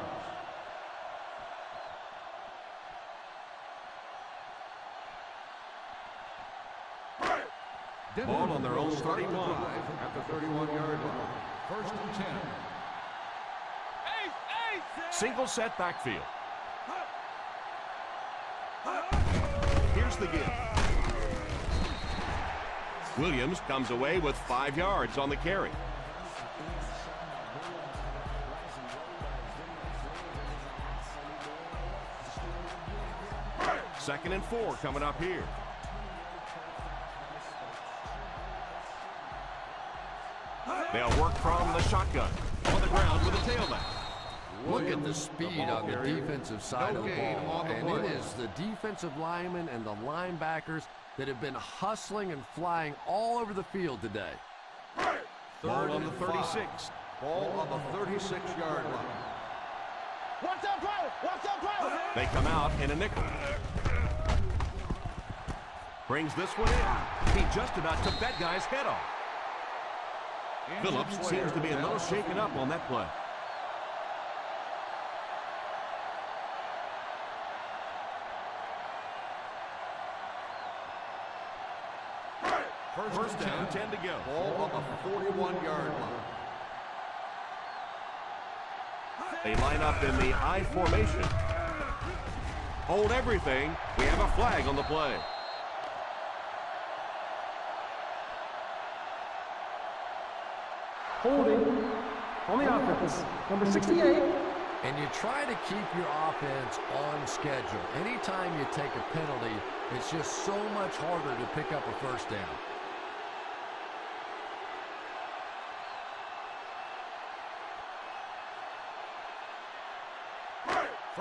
Ball on their own Start the 31. drive at the 31-yard line. First and 10. Single set backfield. Here's the give. Williams comes away with 5 yards on the carry. Second and 4 coming up here. They'll work from the shotgun. On the ground with a tailback. Look at the speed on the defensive side of the ball. And it is the defensive linemen and the linebackers that have been hustling and flying all over the field today. Ball on the 36. Ball on the 36-yard line. Watch that power! Watch that power! They come out in a nickel. Brings this one in. He just about took that guy's head off. Phillips seems to be a little shaken up on that play. First down, 10 to go. Ball on the 41-yard line. They line up in the I formation. Hold everything. We have a flag on the play. Holding on the offense. Number 68. And you try to keep your offense on schedule. Anytime you take a penalty, it's just so much harder to pick up a first down.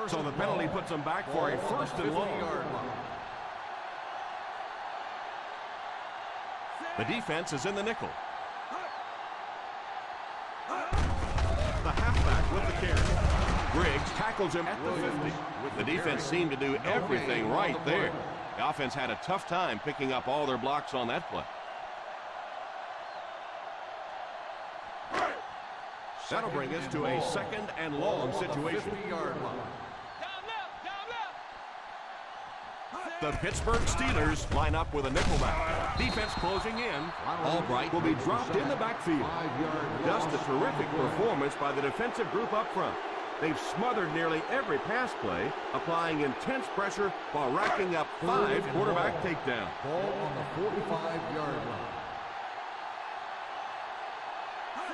So the penalty puts them back for a first and long. The defense is in the nickel. The halfback with the carry. Briggs tackles him at the 50. The defense seemed to do everything right there. The offense had a tough time picking up all their blocks on that play. That'll bring us to a second and long situation. The Pittsburgh Steelers line up with a nickelback. Defense closing in. Albright will be dropped in the backfield. Just a terrific performance by the defensive group up front. They've smothered nearly every pass play, applying intense pressure while racking up 5 quarterback takedowns. Ball on the 45-yard line.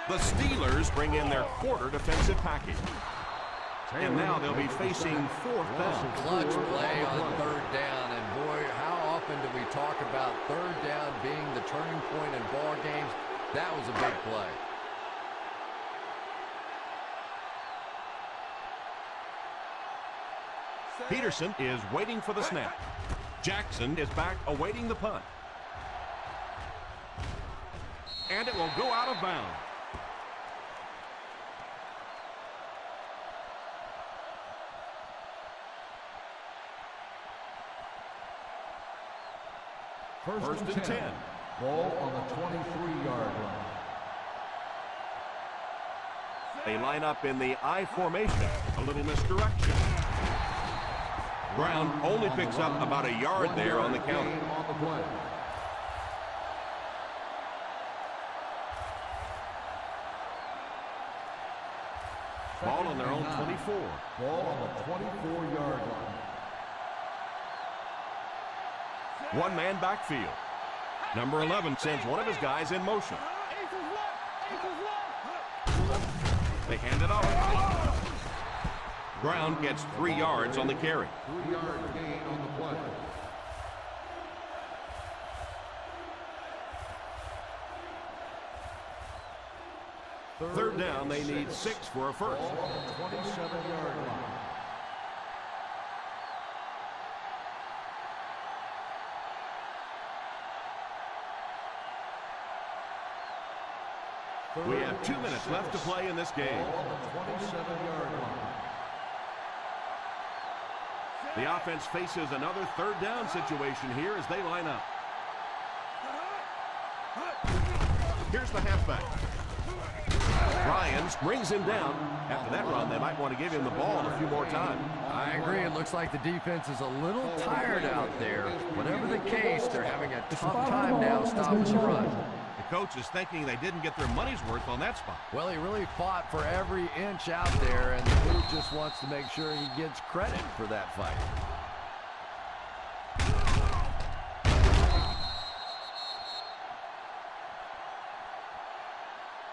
The Steelers bring in their quarter defensive package. And now they'll be facing 4th down. Clutch play on 3rd down, and boy, how often do we talk about 3rd down being the turning point in ball games? That was a big play. Peterson is waiting for the snap. Jackson is back awaiting the punt. And it will go out of bounds. First and 10. Ball on the 23-yard line. They line up in the I formation. A little misdirection. Brown only picks up about a yard there on the counter. On the play. Ball on their own 24. Ball on the 24-yard line. One-man backfield. Number 11 sends one of his guys in motion. They hand it off. Brown gets 3 yards on the carry. 3-yard gain on the play. Third down, they need 6 for a first. Ball on the 27-yard line. We have 2 minutes left to play in this game. Ball on the 27-yard line. The offense faces another 3rd down situation here as they line up. Here's the halfback. Ryans brings him down. After that run, they might want to give him the ball a few more times. I agree. It looks like the defense is a little tired out there. Whatever the case, they're having a tough time now stopping the run. The coach is thinking they didn't get their money's worth on that spot. Well, he really fought for every inch out there, and the coach just wants to make sure he gets credit for that fight.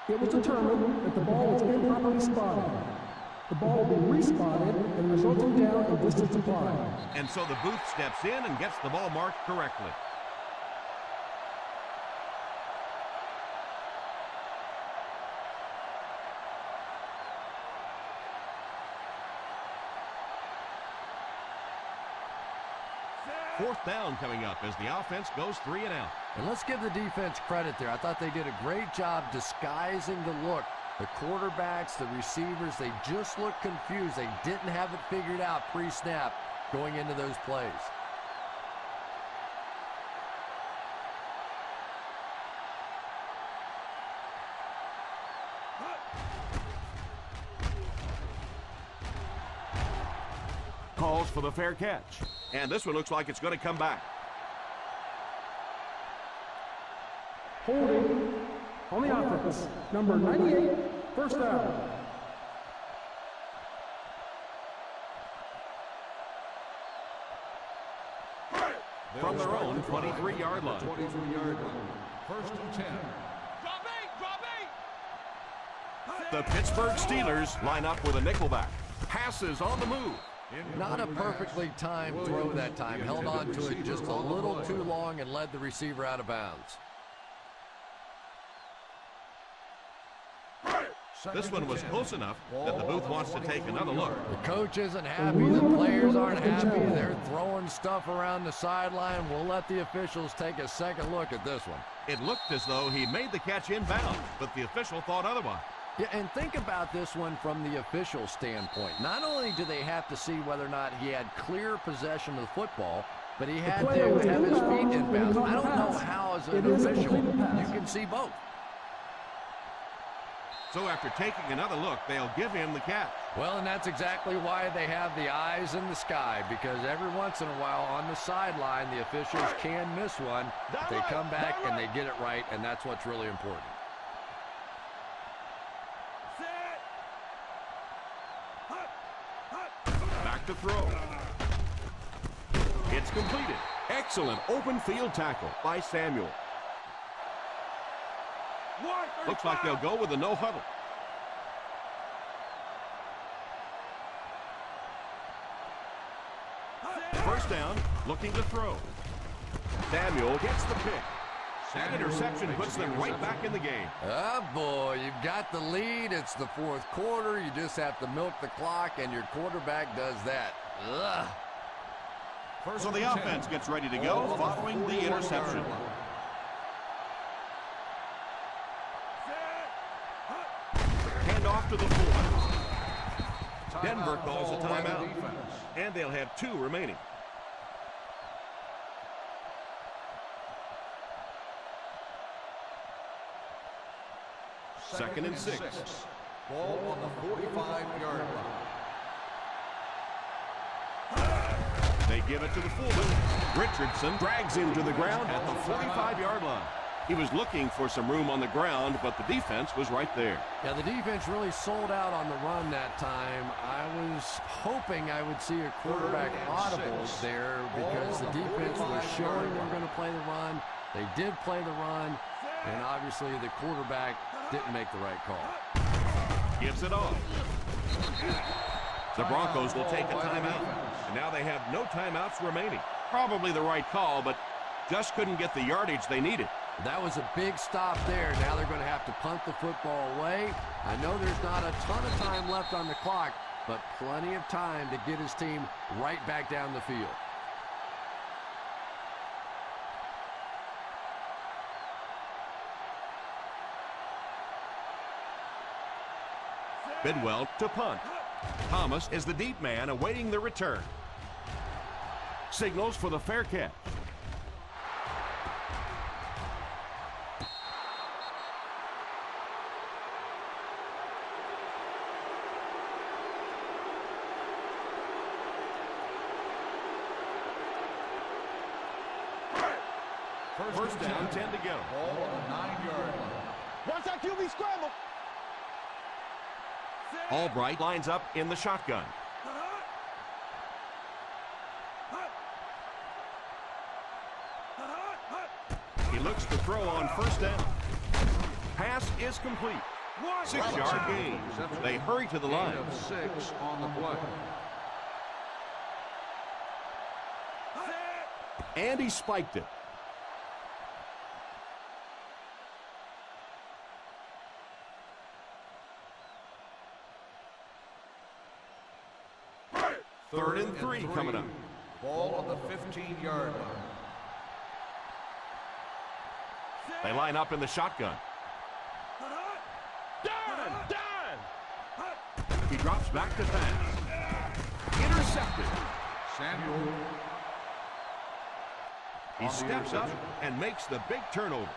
It was determined that the ball was improperly spotted. The ball will be respotted and resulting down in distance applied. And so the booth steps in and gets the ball marked correctly. Fourth down coming up as the offense goes 3 and out. And let's give the defense credit there. I thought they did a great job disguising the look. The quarterbacks, the receivers, they just looked confused. They didn't have it figured out pre-snap going into those plays. Calls for the fair catch. And this one looks like it's going to come back. Holding on the offense, number 98, first down. From their own 23-yard line. 23-yard line. First and 10. The Pittsburgh Steelers line up with a nickelback. Passes on the move. Not a perfectly timed throw that time. Held on to it just a little too long and led the receiver out of bounds. This one was close enough that the booth wants to take another look. The coach isn't happy. The players aren't happy. They're throwing stuff around the sideline. We'll let the officials take a second look at this one. It looked as though he made the catch inbound, but the official thought otherwise. Yeah, and think about this one from the official standpoint. Not only do they have to see whether or not he had clear possession of the football, but he had to have his feet inbounds. I don't know how, as an official, you can see both. So after taking another look, they'll give him the catch. Well, and that's exactly why they have the eyes in the sky, because every once in a while on the sideline, the officials can miss one. But they come back and they get it right, and that's what's really important. back to throw. It's completed. Excellent open field tackle by Samuel. Looks like they'll go with a no huddle. First down, looking to throw. Samuel gets the pick. That interception puts them right back in the game. Oh, boy, you've got the lead. It's the fourth quarter. You just have to milk the clock, and your quarterback does that. Ugh. So the offense gets ready to go following the interception. Hand off to the fullback. Denver calls a timeout. And they'll have 2 remaining. Second and 6. Ball on the 45-yard line. They give it to the fullback. Richardson drags him to the ground at the 45-yard line. He was looking for some room on the ground, but the defense was right there. Yeah, the defense really sold out on the run that time. I was hoping I would see a quarterback audible there because the defense was showing they were going to play the run. They did play the run, and obviously the quarterback didn't make the right call. Gives it off. The Broncos will take a timeout. And now they have no timeouts remaining. Probably the right call, but just couldn't get the yardage they needed. That was a big stop there. Now they're going to have to punt the football away. I know there's not a ton of time left on the clock, but plenty of time to get his team right back down the field. Bidwell to punt. Thomas is the deep man awaiting the return. Signals for the fair catch. First down, 10 to go. Ball on the 9-yard line. Watch that QB scramble. Albright lines up in the shotgun. He looks to throw on first down. Pass is complete. 6-yard gain. They hurry to the line. Gain of 6 on the play. And he spiked it. Third and 3 coming up. Ball on the 15-yard line. They line up in the shotgun. He drops back to pass. Intercepted. Samuel. He steps up and makes the big turnover.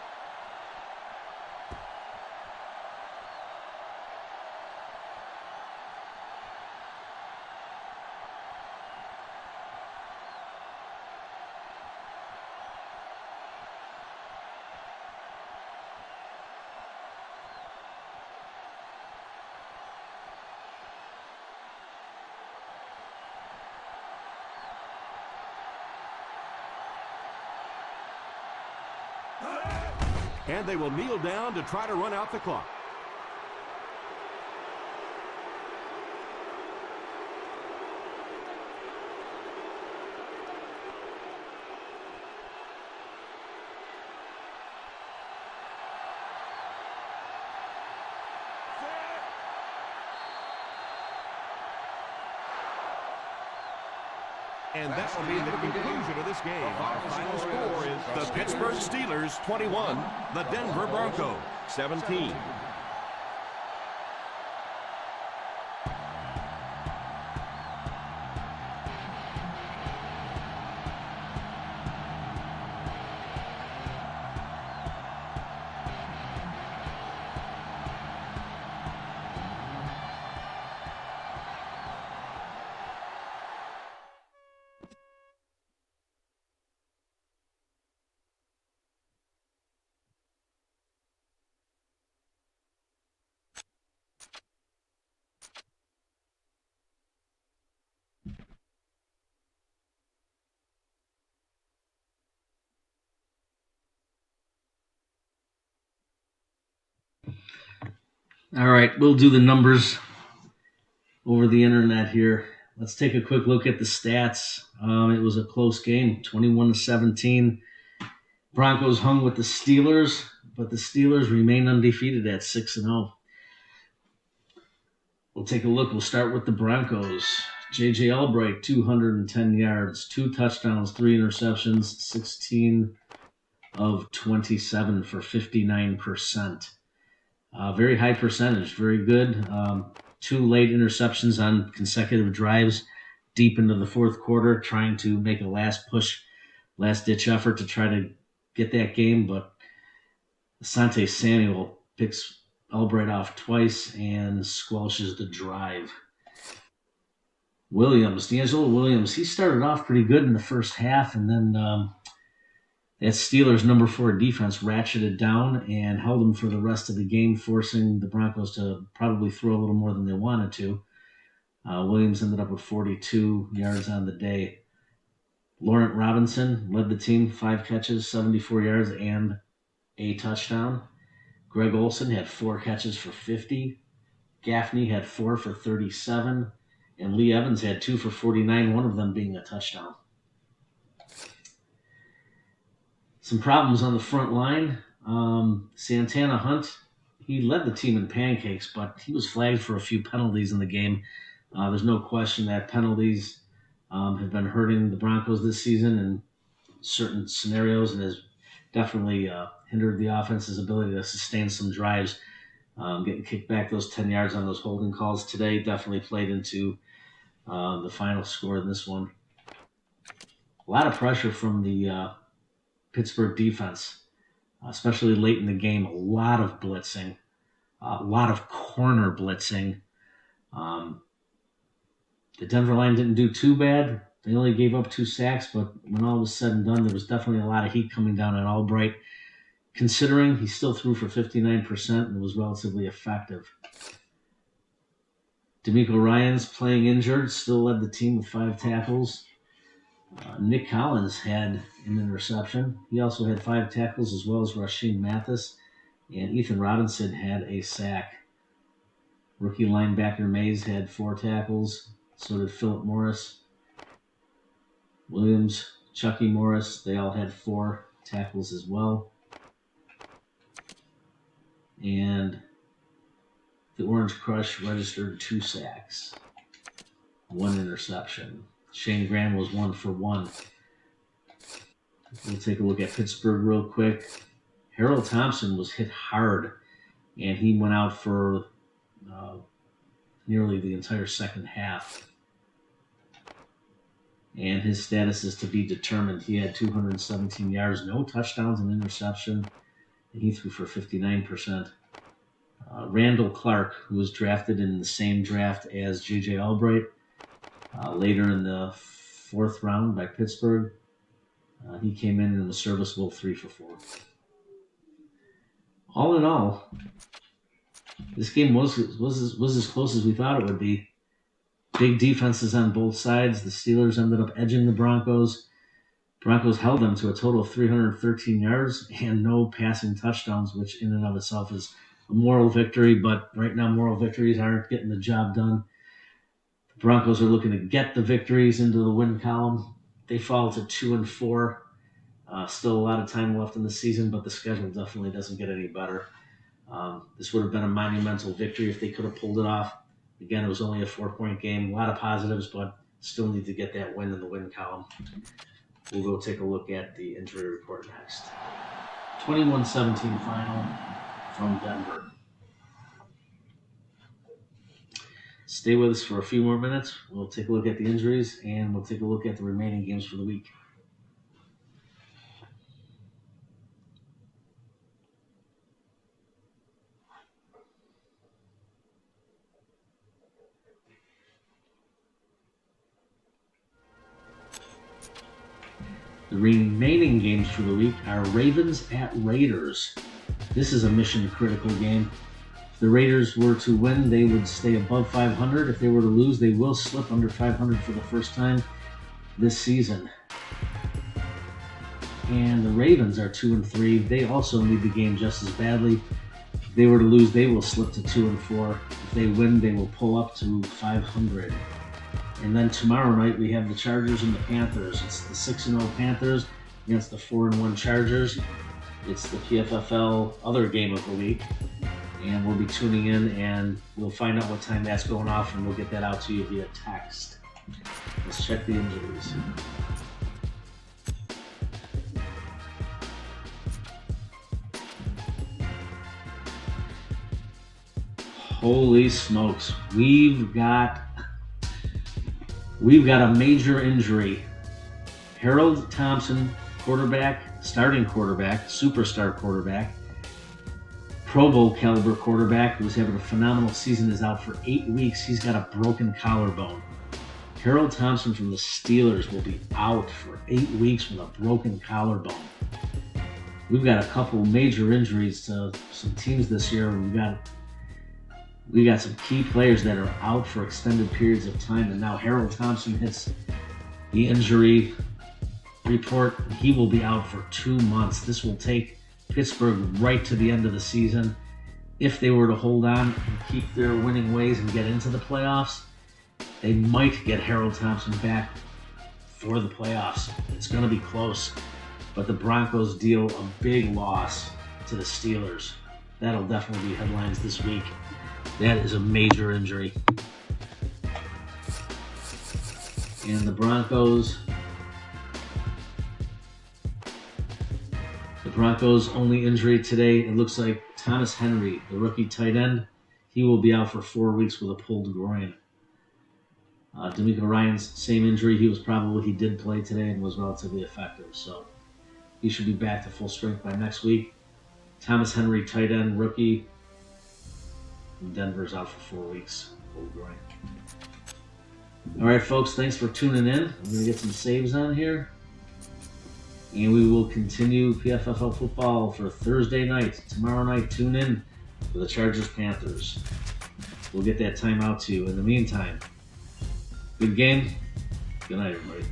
And they will kneel down to try to run out the clock. And that will be the conclusion of this game. Our final score is the Pittsburgh Steelers 21, the Denver Broncos 17. All right, we'll do the numbers over the internet here. Let's take a quick look at the stats. It was a close game, 21-17. Broncos hung with the Steelers, but the Steelers remain undefeated at 6-0. We'll take a look. We'll start with the Broncos. J.J. Albright, 210 yards, 2 touchdowns, 3 interceptions, 16 of 27 for 59%. Very high percentage, very good. 2 late interceptions on consecutive drives deep into the fourth quarter, trying to make a last-ditch effort to try to get that game, but Asante Samuel picks Albright off twice and squelches the drive. D'Angelo Williams, he started off pretty good in the first half, and then that Steelers number 4 defense ratcheted down and held them for the rest of the game, forcing the Broncos to probably throw a little more than they wanted to. Williams ended up with 42 yards on the day. Laurent Robinson led the team, 5 catches, 74 yards, and a touchdown. Greg Olsen had 4 catches for 50. Gaffney had 4 for 37. And Lee Evans had 2 for 49, one of them being a touchdown. Some problems on the front line. Santana Hunt, he led the team in pancakes, but he was flagged for a few penalties in the game. There's no question that penalties have been hurting the Broncos this season in certain scenarios, and has definitely hindered the offense's ability to sustain some drives. Getting kicked back those 10 yards on those holding calls today definitely played into the final score in this one. A lot of pressure from the Pittsburgh defense, especially late in the game. A lot of blitzing, a lot of corner blitzing. The Denver line didn't do too bad. They only gave up 2 sacks, but when all was said and done, there was definitely a lot of heat coming down on Albright, considering he still threw for 59% and was relatively effective. D'Amico Ryans, playing injured, still led the team with 5 tackles. Nick Collins had an interception. He also had 5 tackles, as well as Rasheem Mathis, and Ethan Robinson had a sack. Rookie linebacker Mays had 4 tackles. So did Philip Morris. Williams, Chucky Morris, they all had 4 tackles as well. And the Orange Crush registered 2 sacks, 1 interception. Shane Graham was 1 for 1. We'll take a look at Pittsburgh real quick. Harold Thompson was hit hard, and he went out for nearly the entire second half. And his status is to be determined. He had 217 yards, no touchdowns, and interception, and he threw for 59%. Randall Clark, who was drafted in the same draft as J.J. Albright, later in the 4th round by Pittsburgh, he came in and was serviceable, 3 for 4. All in all, this game was as close as we thought it would be. Big defenses on both sides. The Steelers ended up edging the Broncos. Broncos held them to a total of 313 yards and no passing touchdowns, which in and of itself is a moral victory, but right now moral victories aren't getting the job done. The Broncos are looking to get the victories into the win column. They fall to 2-4. Still a lot of time left in the season, but the schedule definitely doesn't get any better. This would have been a monumental victory if they could have pulled it off. Again, it was only a 4-point game. A lot of positives, but still need to get that win in the win column. We'll go take a look at the injury report next. 21-17 final from Denver. Stay with us for a few more minutes. We'll take a look at the injuries, and we'll take a look at the remaining games for the week. The remaining games for the week are Ravens at Raiders. This is a mission-critical game. If the Raiders were to win, they would stay above 500. If they were to lose, they will slip under 500 for the first time this season. And the Ravens are 2-3. They also need the game just as badly. they were to lose, they will slip to 2-4. If they win, they will pull up to 500. And then tomorrow night we have the Chargers and the Panthers. It's the 6-0 Panthers against the 4-1 Chargers. It's the PFFL other game of the week. And we'll be tuning in, and we'll find out what time that's going off, and we'll get that out to you via text. Let's check the injuries. Holy smokes. We've got a major injury. Harold Thompson, quarterback, starting quarterback, superstar quarterback, Pro Bowl caliber quarterback who's having a phenomenal season, is out for 8 weeks. He's got a broken collarbone. Harold Thompson from the Steelers will be out for 8 weeks with a broken collarbone. We've got a couple major injuries to some teams this year. We got some key players that are out for extended periods of time, and now Harold Thompson hits the injury report. He will be out for 2 months. This will take Pittsburgh right to the end of the season. If they were to hold on and keep their winning ways and get into the playoffs, they might get Harold Thompson back for the playoffs. It's going to be close, but the Broncos deal a big loss to the Steelers. That'll definitely be headlines this week. That is a major injury. And the Broncos only injury today, it looks like Thomas Henry, the rookie tight end, he will be out for 4 weeks with a pulled groin. D'Amico Ryans, same injury. He did play today and was relatively effective, so he should be back to full strength by next week. Thomas Henry, tight end, rookie, Denver's out for 4 weeks, pulled groin. All right, folks, thanks for tuning in. I'm going to get some saves on here. And we will continue PFFL football for Thursday night. Tomorrow night, tune in for the Chargers-Panthers. We'll get that time out to you. In the meantime, good game. Good night, everybody.